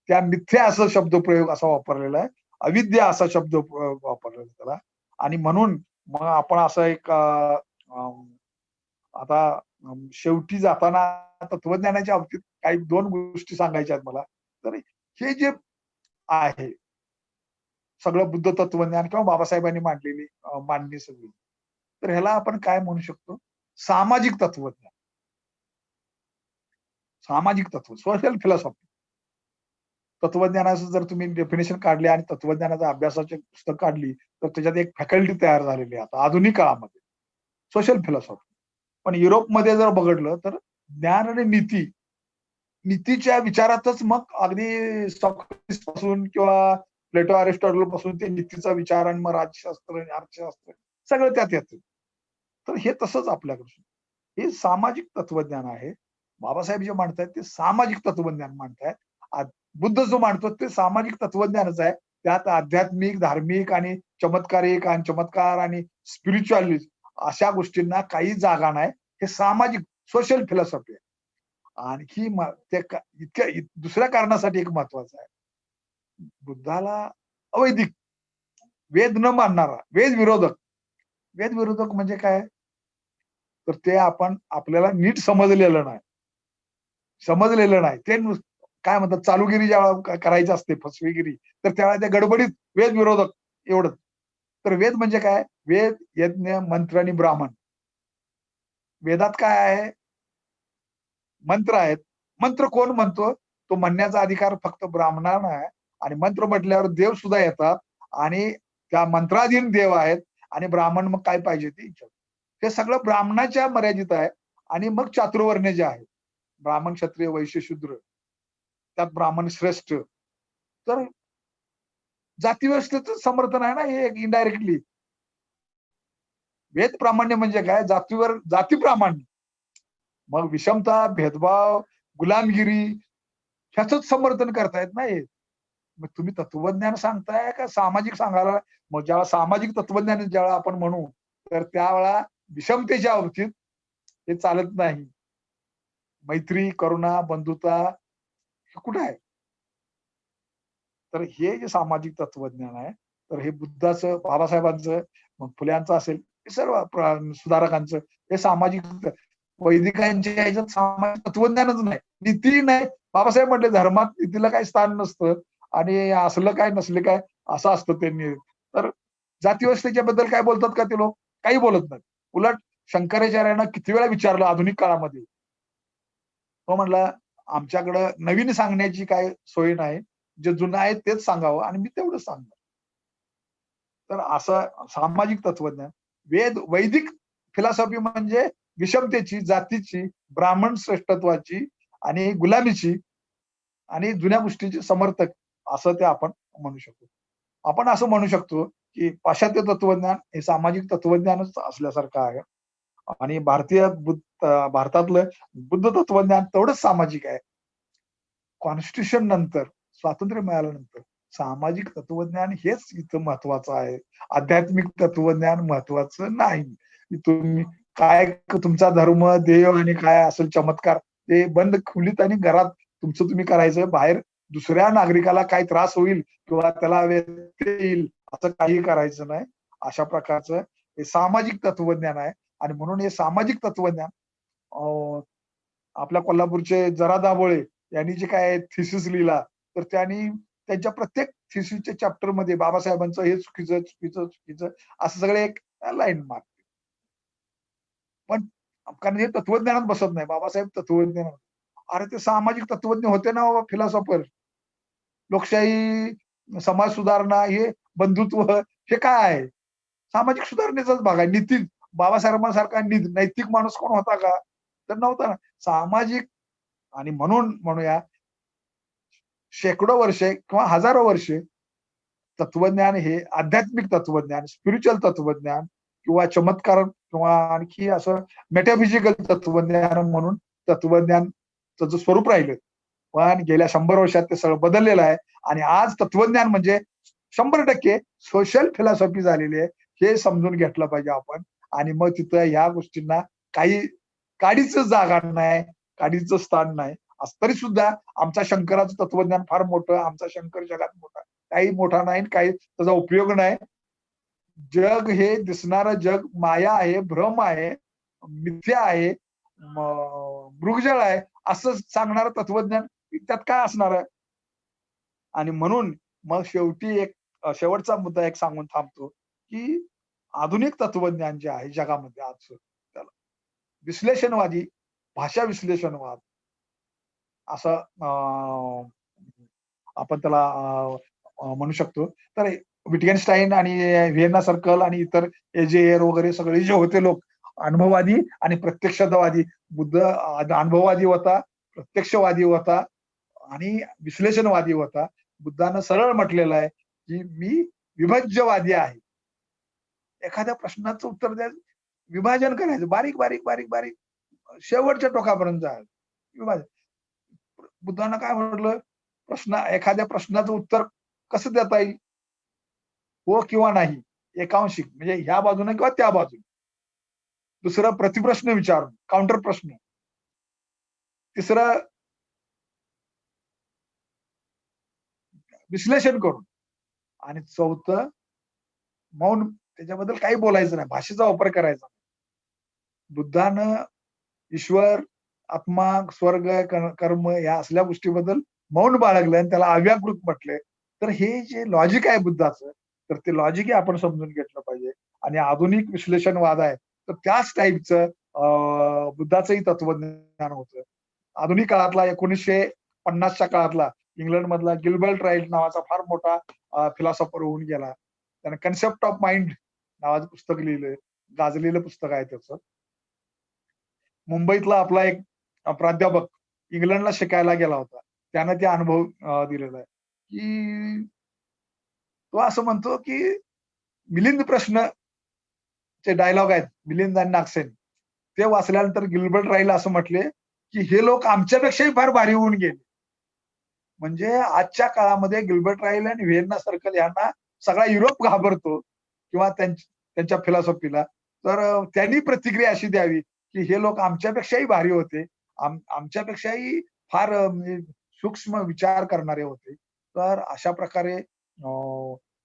त्या मिथ्या असा शब्दप्रयोग असा वापरलेला आहे. अविद्या असा शब्द वापरलेला आहे त्याला आणि म्हणून मग आपण असं एक आता शेवटी जाताना तत्वज्ञानाच्या बाबतीत काही 2 गोष्टी सांगायच्या आहेत मला. तर हे जे आहे सगळं बुद्ध तत्वज्ञान किंवा बाबासाहेबांनी मांडलेली मांडणी सगळी. तर ह्याला आपण काय म्हणू शकतो? सामाजिक तत्वज्ञान, सामाजिक तत्व, सोशल फिलॉसॉफी. तत्वज्ञानाचं जर तुम्ही डेफिनेशन काढले आणि तत्वज्ञानाचा अभ्यासाची पुस्तक काढली, तर त्याच्यात एक फॅकल्टी तयार झालेली आहे आता आधुनिक काळामध्ये, सोशल फिलॉसॉफी. पण युरोपमध्ये जर बघितलं तर ज्ञान आणि नीती, नीतीच्या विचारातच मग अगदी सॉक्रेटिस पासून किंवा प्लेटो अरिस्टॉटल पासून ते नीतीचा विचार आणि मग राज्यशास्त्र आणि अर्थशास्त्र सगळं त्यात येतं. तर हे तसंच आपल्याकडे हे सामाजिक तत्वज्ञान आहे. बाबासाहेब जे मांडतायत ते सामाजिक तत्वज्ञान मांडतायत. आ बुद्ध जो मांडतो ते सामाजिक तत्वज्ञानच आहे. त्यात आध्यात्मिक, धार्मिक आणि चमत्कारिक आणि चमत्कार आणि स्पिरिच्युअलिस्ट अशा गोष्टींना काही जागा नाही. हे सामाजिक सोशल फिलॉसॉफी आहे. आणखी ते इतक्या दुसऱ्या कारणासाठी एक महत्वाचं आहे. बुद्धाला अवैदिक, वेद न मानणारा, वेद विरोधक. वेद विरोधक म्हणजे काय? तर ते आपल्याला नीट समजलेलं नाही. समजलेलं नाही. ते काय म्हणतात चालूगिरी जेव्हा करायची असते, फसवेगिरी, तर त्यावेळेला त्या गडबडीत वेद विरोधक एवढंच. तर वेद म्हणजे काय? वेद, यज्ञ, मंत्र आणि ब्राह्मण. वेदात काय आहे? मंत्र आहेत. मंत्र कोण म्हणतो? तो म्हणण्याचा अधिकार फक्त ब्राह्मणांना आहे आणि मंत्र म्हटल्यावर देव सुद्धा येतात आणि त्या मंत्राधीन देव आहेत आणि ब्राह्मण मग काय पाहिजे ते विचारतात. हे सगळं ब्राह्मणाच्या मर्यादित आहे आणि मग चातुर्वर्ण्य जे आहे, ब्राह्मण, क्षत्रिय, वैश्य, शूद्र, त्यात ब्राह्मण श्रेष्ठ. तर जातीव्यवस्थेचं समर्थन आहे ना हे इनडायरेक्टली. वेद प्रामाण्य म्हणजे काय? जातीवर जाती प्रामाण्य. मग विषमता, भेदभाव, गुलामगिरी ह्याचंच समर्थन करतायत ना हे. मग तुम्ही तत्वज्ञान सांगताय का सामाजिक सांगायला? मग जेव्हा सामाजिक तत्वज्ञान ज्यावेळेला आपण म्हणू, तर त्यावेळेला विषमतेच्या बाबतीत हे चालत नाही. मैत्री, करुणा, बंधुता हे कुठे आहे? तर हे जे सामाजिक तत्वज्ञान आहे, तर हे बुद्धाचं, बाबासाहेबांचं, मग फुल्यांचं असेल, हे सर्व सुधारकांचं हे सामाजिक वैदिकांच्या ह्याच्यात सामाजिक तत्वज्ञानच नाही. नीती नाही. बाबासाहेब म्हटले धर्मात नीतीला काही स्थान नसतं आणि असलं काय नसले काय असं असतं त्यांनी. तर जातीव्यवस्थेच्या बद्दल काय बोलतात का ते लोक? काही बोलत नाहीत. उलट शंकराचार्यांना किती वेळा विचारलं आधुनिक काळामध्ये. तो म्हणला, "आमच्याकडं नवीन सांगण्याची काय सोय नाही. जे जुनं आहे तेच सांगावं आणि मी तेवढंच सांगणार." तर असं सामाजिक तत्वज्ञान. वैदिक फिलॉसॉफी म्हणजे विषमतेची, जातीची, ब्राह्मण श्रेष्ठत्वाची आणि गुलामीची आणि जुन्या गोष्टीचे समर्थक असं ते आपण म्हणू शकतो. आपण असं म्हणू शकतो, की पाश्चात्य तत्वज्ञान हे सामाजिक तत्वज्ञानच असल्यासारखं आहे आणि भारतातलं बुद्ध तत्वज्ञान तेवढंच सामाजिक आहे. कॉन्स्टिट्यूशन नंतर, स्वातंत्र्य मिळाल्यानंतर सामाजिक तत्वज्ञान हेच इथं महत्वाचं आहे. आध्यात्मिक तत्वज्ञान महत्वाचं नाही. तुम्ही काय तुमचा धर्म, देव आणि काय असेल चमत्कार ते बंद खोलीत आणि घरात तुमचं तुम्ही करायचं. बाहेर दुसऱ्या नागरिकाला काय त्रास होईल किंवा त्याला व्यत्यय येईल असं काही करायचं नाही. अशा प्रकारचं हे सामाजिक तत्वज्ञान आहे आणि म्हणून हे सामाजिक तत्वज्ञान आपल्या कोल्हापूरचे जरा दाभोळे यांनी जे काय थिसिस लिहिला, तर त्यांनी त्यांच्या प्रत्येक थिसिसच्या चॅप्टरमध्ये बाबासाहेबांचं हे चुकीचं, चुकीचं, चुकीचं असं सगळे एक लाईन मार्क. पण कारण हे तत्वज्ञानात बसत नाही. बाबासाहेब तत्वज्ञान अरे ते सामाजिक तत्वज्ञ होते ना बाबा फिलॉसॉफर. लोकशाही, समाज सुधारणा हे बंधुत्व हे काय आहे? सामाजिक सुधारणेचाच भाग आहे. नीती बाबासाहेबांसारखा नैतिक माणूस कोण होता का? तर नव्हता ना. सामाजिक आणि म्हणून म्हणूया शेकडो वर्षे किंवा हजारो वर्षे तत्वज्ञान हे आध्यात्मिक तत्वज्ञान, स्पिरिच्युअल तत्वज्ञान किंवा चमत्कार किंवा आणखी असं मेटाफिजिकल तत्वज्ञान म्हणून तत्वज्ञानाचं जे स्वरूप राहिलं. पण गेल्या 100 वर्षात ते सगळं बदललेलं आहे आणि आज तत्वज्ञान म्हणजे 100% सोशल फिलॉसॉफी झालेली आहे. हे समजून घेतलं पाहिजे आपण आणि मग तिथं ह्या गोष्टींना काही काडीचं जागा नाही, काडीचं स्थान नाही. तरी सुद्धा आमचा शंकराचं तत्वज्ञान फार मोठं, आमचा शंकर जगात मोठा. काही मोठा नाही, काही त्याचा उपयोग नाही. जग हे दिसणारं जग माया आहे, भ्रम आहे, मिथ्या आहे, मृगजळ आहे, असं सांगणारं तत्वज्ञान त्यात काय असणार आहे? आणि म्हणून मग शेवटी एक शेवटचा मुद्दा एक सांगून थांबतो, की आधुनिक तत्वज्ञान जे आहे जगामध्ये आजचं त्याला विश्लेषणवादी, भाषा विश्लेषणवाद असं आपण त्याला म्हणू शकतो. तर विटगेनस्टाईन आणि व्हिएन्ना सर्कल आणि इतर एजेयर वगैरे सगळे जे होते लोक अनुभववादी आणि प्रत्यक्षतावादी. बुद्ध अनुभववादी होता, प्रत्यक्षवादी होता आणि विश्लेषणवादी होता. बुद्धानं सरळ म्हटलेलं आहे, की मी विभज्यवादी आहे. एखाद्या प्रश्नाचं उत्तर द्यायचं, विभाजन करायचं. बारीक, बारीक, बारीक, बारीक शेवटच्या टोकापर्यंत जायचं. विभाजन. बुद्धानं काय म्हटलं? एखाद्या प्रश्नाचं उत्तर कसं देता येईल? हो किंवा नाही. एकांशिक म्हणजे ह्या बाजूने किंवा त्या बाजूने. दुसरं प्रतिप्रश्न विचारून, काउंटर प्रश्न. तिसरं विश्लेषण करून आणि चौथं मौन. त्याच्याबद्दल काही बोलायचं नाही. भाषेचा वापर करायचा. बुद्धानं ईश्वर, आत्मा, स्वर्ग, कर्म या असल्या गोष्टीबद्दल मौन बाळगलं आणि त्याला अव्याकृत म्हटले. तर हे जे लॉजिक आहे बुद्धाचं, तर ते लॉजिकही आपण समजून घेतलं पाहिजे. आणि आधुनिक विश्लेषणवाद आहे, तर त्याच टाईपचं बुद्धाचंही तत्वज्ञान होतं. आधुनिक काळातला 1950च्या काळातला इंग्लंडमधला गिल्बर्ट राईट नावाचा फार मोठा फिलॉसॉफर होऊन गेला. त्याने कन्सेप्ट ऑफ माइंड नावाचं पुस्तक लिहिलंय. गाजलेलं पुस्तक आहे त्याचं. मुंबईतला आपला एक प्राध्यापक इंग्लंडला शिकायला गेला होता. त्यानं ते अनुभव दिलेला आहे, की तो असं म्हणतो, की मिलिंद प्रश्नचे डायलॉग आहेत, मिलिंद आणि नागसेन. ते वाचल्यानंतर गिल्बर्ट राईला असं म्हटले, की हे लोक आमच्यापेक्षाही फार भारी होऊन गेले. म्हणजे आजच्या काळामध्ये गिल्बर्ट राईल आणि व्हिएन्ना सर्कल यांना सगळा युरोप घाबरतो किंवा त्यांच्या फिलॉसॉफीला. तर त्यांनी प्रतिक्रिया अशी द्यावी, की हे लोक आमच्यापेक्षाही भारी होते. आमच्यापेक्षाही फार म्हणजे सूक्ष्म विचार करणारे होते. तर अशा प्रकारे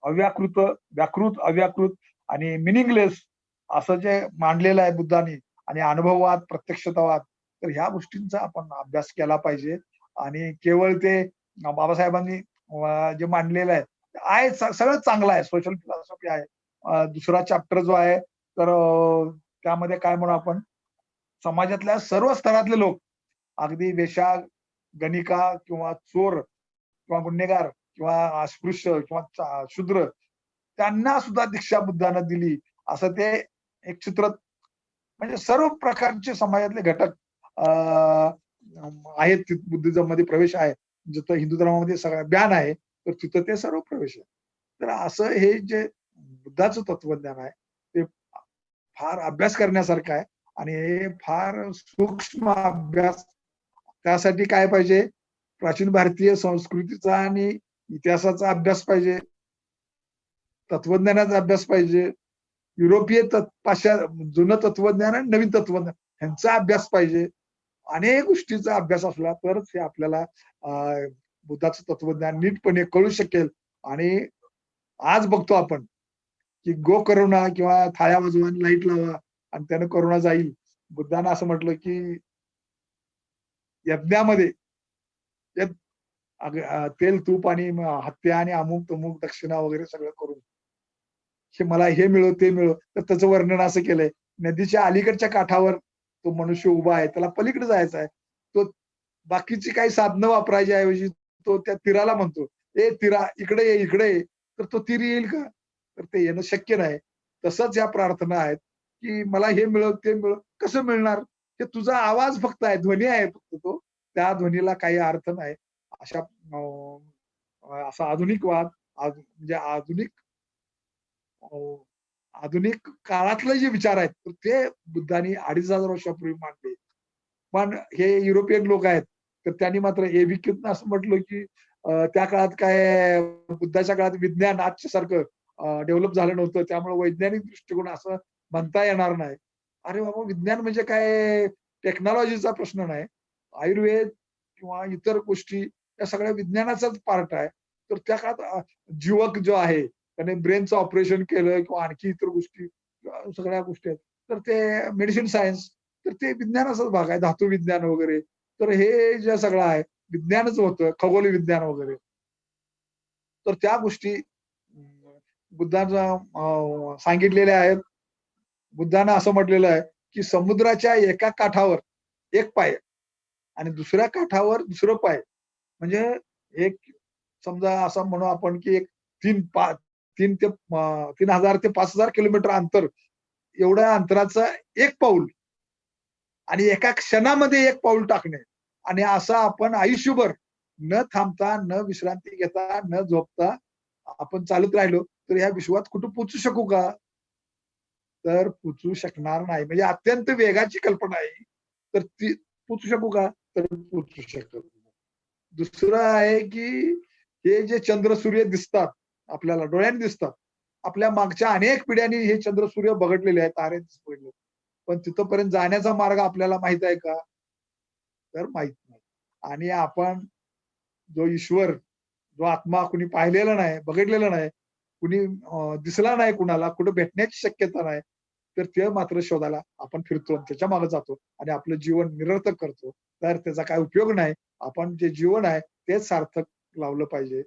अव्याकृत, व्याकृत, अव्याकृत आणि मिनिंगलेस असं जे मांडलेलं आहे बुद्धांनी आणि अनुभववाद, प्रत्यक्षतावाद, तर ह्या गोष्टींचा आपण अभ्यास केला पाहिजे. आणि केवळ ते बाबासाहेबांनी जे मांडलेलं आहे सगळं चांगलं आहे. सोशल फिलॉसॉफी आहे. दुसरा चॅप्टर जो आहे तर त्यामध्ये काय म्हणू आपण, समाजातल्या सर्व स्तरातले लोक, अगदी वेश्या, गणिका किंवा चोर किंवा गुन्हेगार किंवा अस्पृश्य किंवा शूद्र, त्यांना सुद्धा दीक्षा बुद्धानं दिली. असं ते एक चित्र, म्हणजे सर्व प्रकारचे समाजातले घटक आहेत. बुद्धिझम मध्ये प्रवेश आहे. जिथं हिंदू धर्मामध्ये सगळा ज्ञान आहे, तर तिथं ते सर्व प्रवेश आहे. तर असं हे जे बुद्धाचं तत्वज्ञान आहे, ते फार अभ्यास करण्यासारखं आहे आणि हे फार सूक्ष्म अभ्यास. त्यासाठी काय पाहिजे? प्राचीन भारतीय संस्कृतीचा आणि इतिहासाचा अभ्यास पाहिजे. तत्वज्ञानाचा अभ्यास पाहिजे. युरोपीय जुनं तत्वज्ञान आणि नवीन तत्वज्ञान ह्यांचा अभ्यास पाहिजे. अनेक गोष्टीचा अभ्यास असला तरच हे आपल्याला बुद्धाचं तत्वज्ञान नीटपणे कळू शकेल. आणि आज बघतो आपण, की गो करुणा किंवा थाळ्या वाजवा आणि लाईट लावा आणि त्यानं करुणा जाईल. बुद्धानं असं म्हटलं, की यज्ञामध्ये तेल, तूप आणि हत्या आणि अमुक-तमुक दक्षिणा वगैरे सगळं करून मला हे मिळो, ते मिळो. तर त्याचं वर्णन असं केलंय. नदीच्या अलीकडच्या काठावर तो मनुष्य उभा आहे. त्याला पलीकडे जायचं आहे. तो बाकीची काही साधनं वापरायच्या ऐवजी तो त्या तीराला म्हणतो, "ए तीरा इकडे ये, इकडे ये." तर तो तीर येईल का? तर ते येणं शक्य नाही. तसंच या प्रार्थना आहेत, की मला हे मिळो, ते मिळो. कसं मिळणार? ते तुझा आवाज फक्त आहे, ध्वनी आहे फक्त तो. त्या ध्वनीला काही अर्थ नाही. अशा असा आधुनिक वाद, म्हणजे आधुनिक काळातले जे विचार आहेत, तर ते बुद्धांनी 2500 वर्षापूर्वी मांडले. पण हे युरोपियन लोक आहेत, तर त्यांनी मात्र एबिक्यूतनं असं म्हटलं, की त्या काळात काय बुद्धाच्या काळात विज्ञान आजच्या सारखं डेव्हलप झालं नव्हतं. त्यामुळे वैज्ञानिक दृष्टिकोन असं म्हणता येणार नाही. अरे बाबा, विज्ञान म्हणजे काय टेक्नॉलॉजीचा प्रश्न नाही. आयुर्वेद किंवा इतर गोष्टी या सगळ्या विज्ञानाचाच पार्ट आहे. तर त्या काळात जीवक जो आहे, त्याने ब्रेनचं ऑपरेशन केलं किंवा आणखी इतर गोष्टी सगळ्या गोष्टी आहेत. तर ते मेडिसिन सायन्स, तर ते विज्ञानाचाच भाग आहे. धातू विज्ञान वगैरे. तर हे जे सगळं आहे, विज्ञानच होतं, खगोल विज्ञान वगैरे. तर त्या गोष्टी बुद्धांचा सांगितलेल्या आहेत. बुद्धानं असं म्हटलेलं आहे, की समुद्राच्या एका काठावर एक पाय आणि दुसऱ्या काठावर दुसरं पाय, म्हणजे एक समजा असं म्हणू आपण की एक 3,000 ते 5,000 किलोमीटर अंतर, एवढ्या अंतराचं एक पाऊल आणि एका क्षणामध्ये एक पाऊल टाकणे आणि असं आपण आयुष्यभर न थांबता, न विश्रांती घेता, न झोपता आपण चालत राहिलो तर ह्या विश्वात कुठं पोहोचू शकू का? तर पोहोचू शकणार नाही. म्हणजे अत्यंत वेगाची कल्पना आहे. तर ती पोहोचू शकू का? तर पोहोचू शकत नाही. दुसरं आहे की हे जे चंद्र सूर्य दिसतात, आपल्याला डोळ्यांनी दिसतात. आपल्या मागच्या अनेक पिढ्यांनी हे चंद्र सूर्य बघितलेले आहेत, तारे बघितले. पण तिथपर्यंत जाण्याचा मार्ग आपल्याला माहित आहे का? तर माहित नाही. आणि आपण जो ईश्वर, जो आत्मा कुणी पाहिलेला नाही, बघितलेला नाही, कुणी दिसला नाही कुणाला, कुठं भेटण्याची शक्यता नाही. तर ते मात्र शोधायला आपण फिरतो आणि त्याच्या मागे जातो आणि आपलं जीवन निरर्थक करतो. तर त्याचा काही उपयोग नाही. आपण जे जीवन आहे तेच सार्थक लावलं पाहिजे.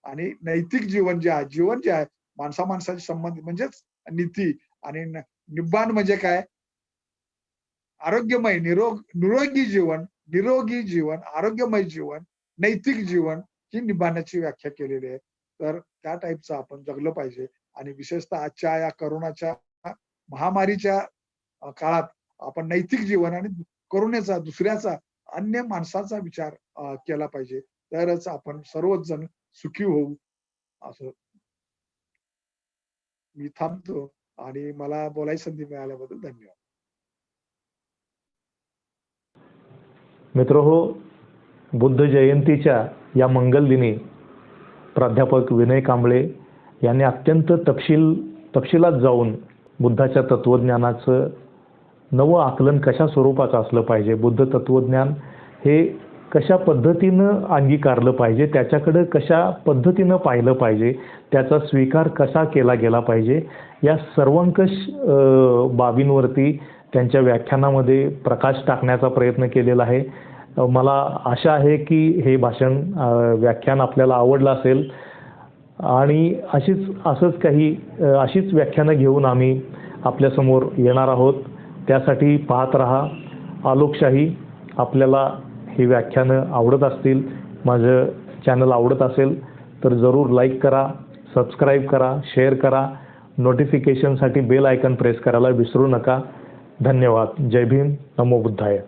आणि नैतिक जीवन जे आहे माणसा-माणसाचे संबंध म्हणजेच नीती आणि निब्बाण म्हणजे काय? आरोग्यमय, निरोगी जीवन, आरोग्यमय जीवन, नैतिक जीवन ही निभावण्याची व्याख्या केलेली आहे. तर त्या टाईपचं आपण जगलं पाहिजे आणि विशेषतः आजच्या या कोरोनाच्या महामारीच्या काळात आपण नैतिक जीवन आणि करुणेचा, दुसऱ्याचा, अन्य माणसाचा विचार केला पाहिजे. तरच आपण सर्वच जण सुखी होऊ. असं मी थांबतो आणि मला बोलायची संधी मिळाल्याबद्दल धन्यवाद. मित्रहो, बुद्ध जयंतीच्या या मंगल दिनी प्राध्यापक विनय कांबळे यांनी अत्यंत तपशिलात जाऊन बुद्धाच्या तत्वज्ञानाचं नवं आकलन कशा स्वरूपाचं असलं पाहिजे, बुद्ध तत्वज्ञान हे कशा पद्धतीनं अंगीकारलं पाहिजे, त्याच्याकडं कशा पद्धतीनं पाहिलं पाहिजे, त्याचा स्वीकार कसा केला गेला पाहिजे, या सर्वंकष बाबींवरती त्यांच्या व्याख्यानामध्ये प्रकाश टाकण्याचा प्रयत्न केलेला आहे. मला आशा आहे की हे व्याख्यान आपल्याला आवडलं असेल आणि अशीच व्याख्यानं घेऊन आम्ही आपल्यासमोर येणार आहोत. त्यासाठी पाहत रहा आलोकशाही. आपल्याला ही व्याख्यानं आवडत असतील, माझं चॅनल आवडत असेल तर जरूर लाईक करा, सबस्क्राईब करा, शेअर करा. नोटिफिकेशनसाठी बेल आयकॉन प्रेस करायला विसरू नका. धन्यवाद. जय भीम. नमो बुद्धाय.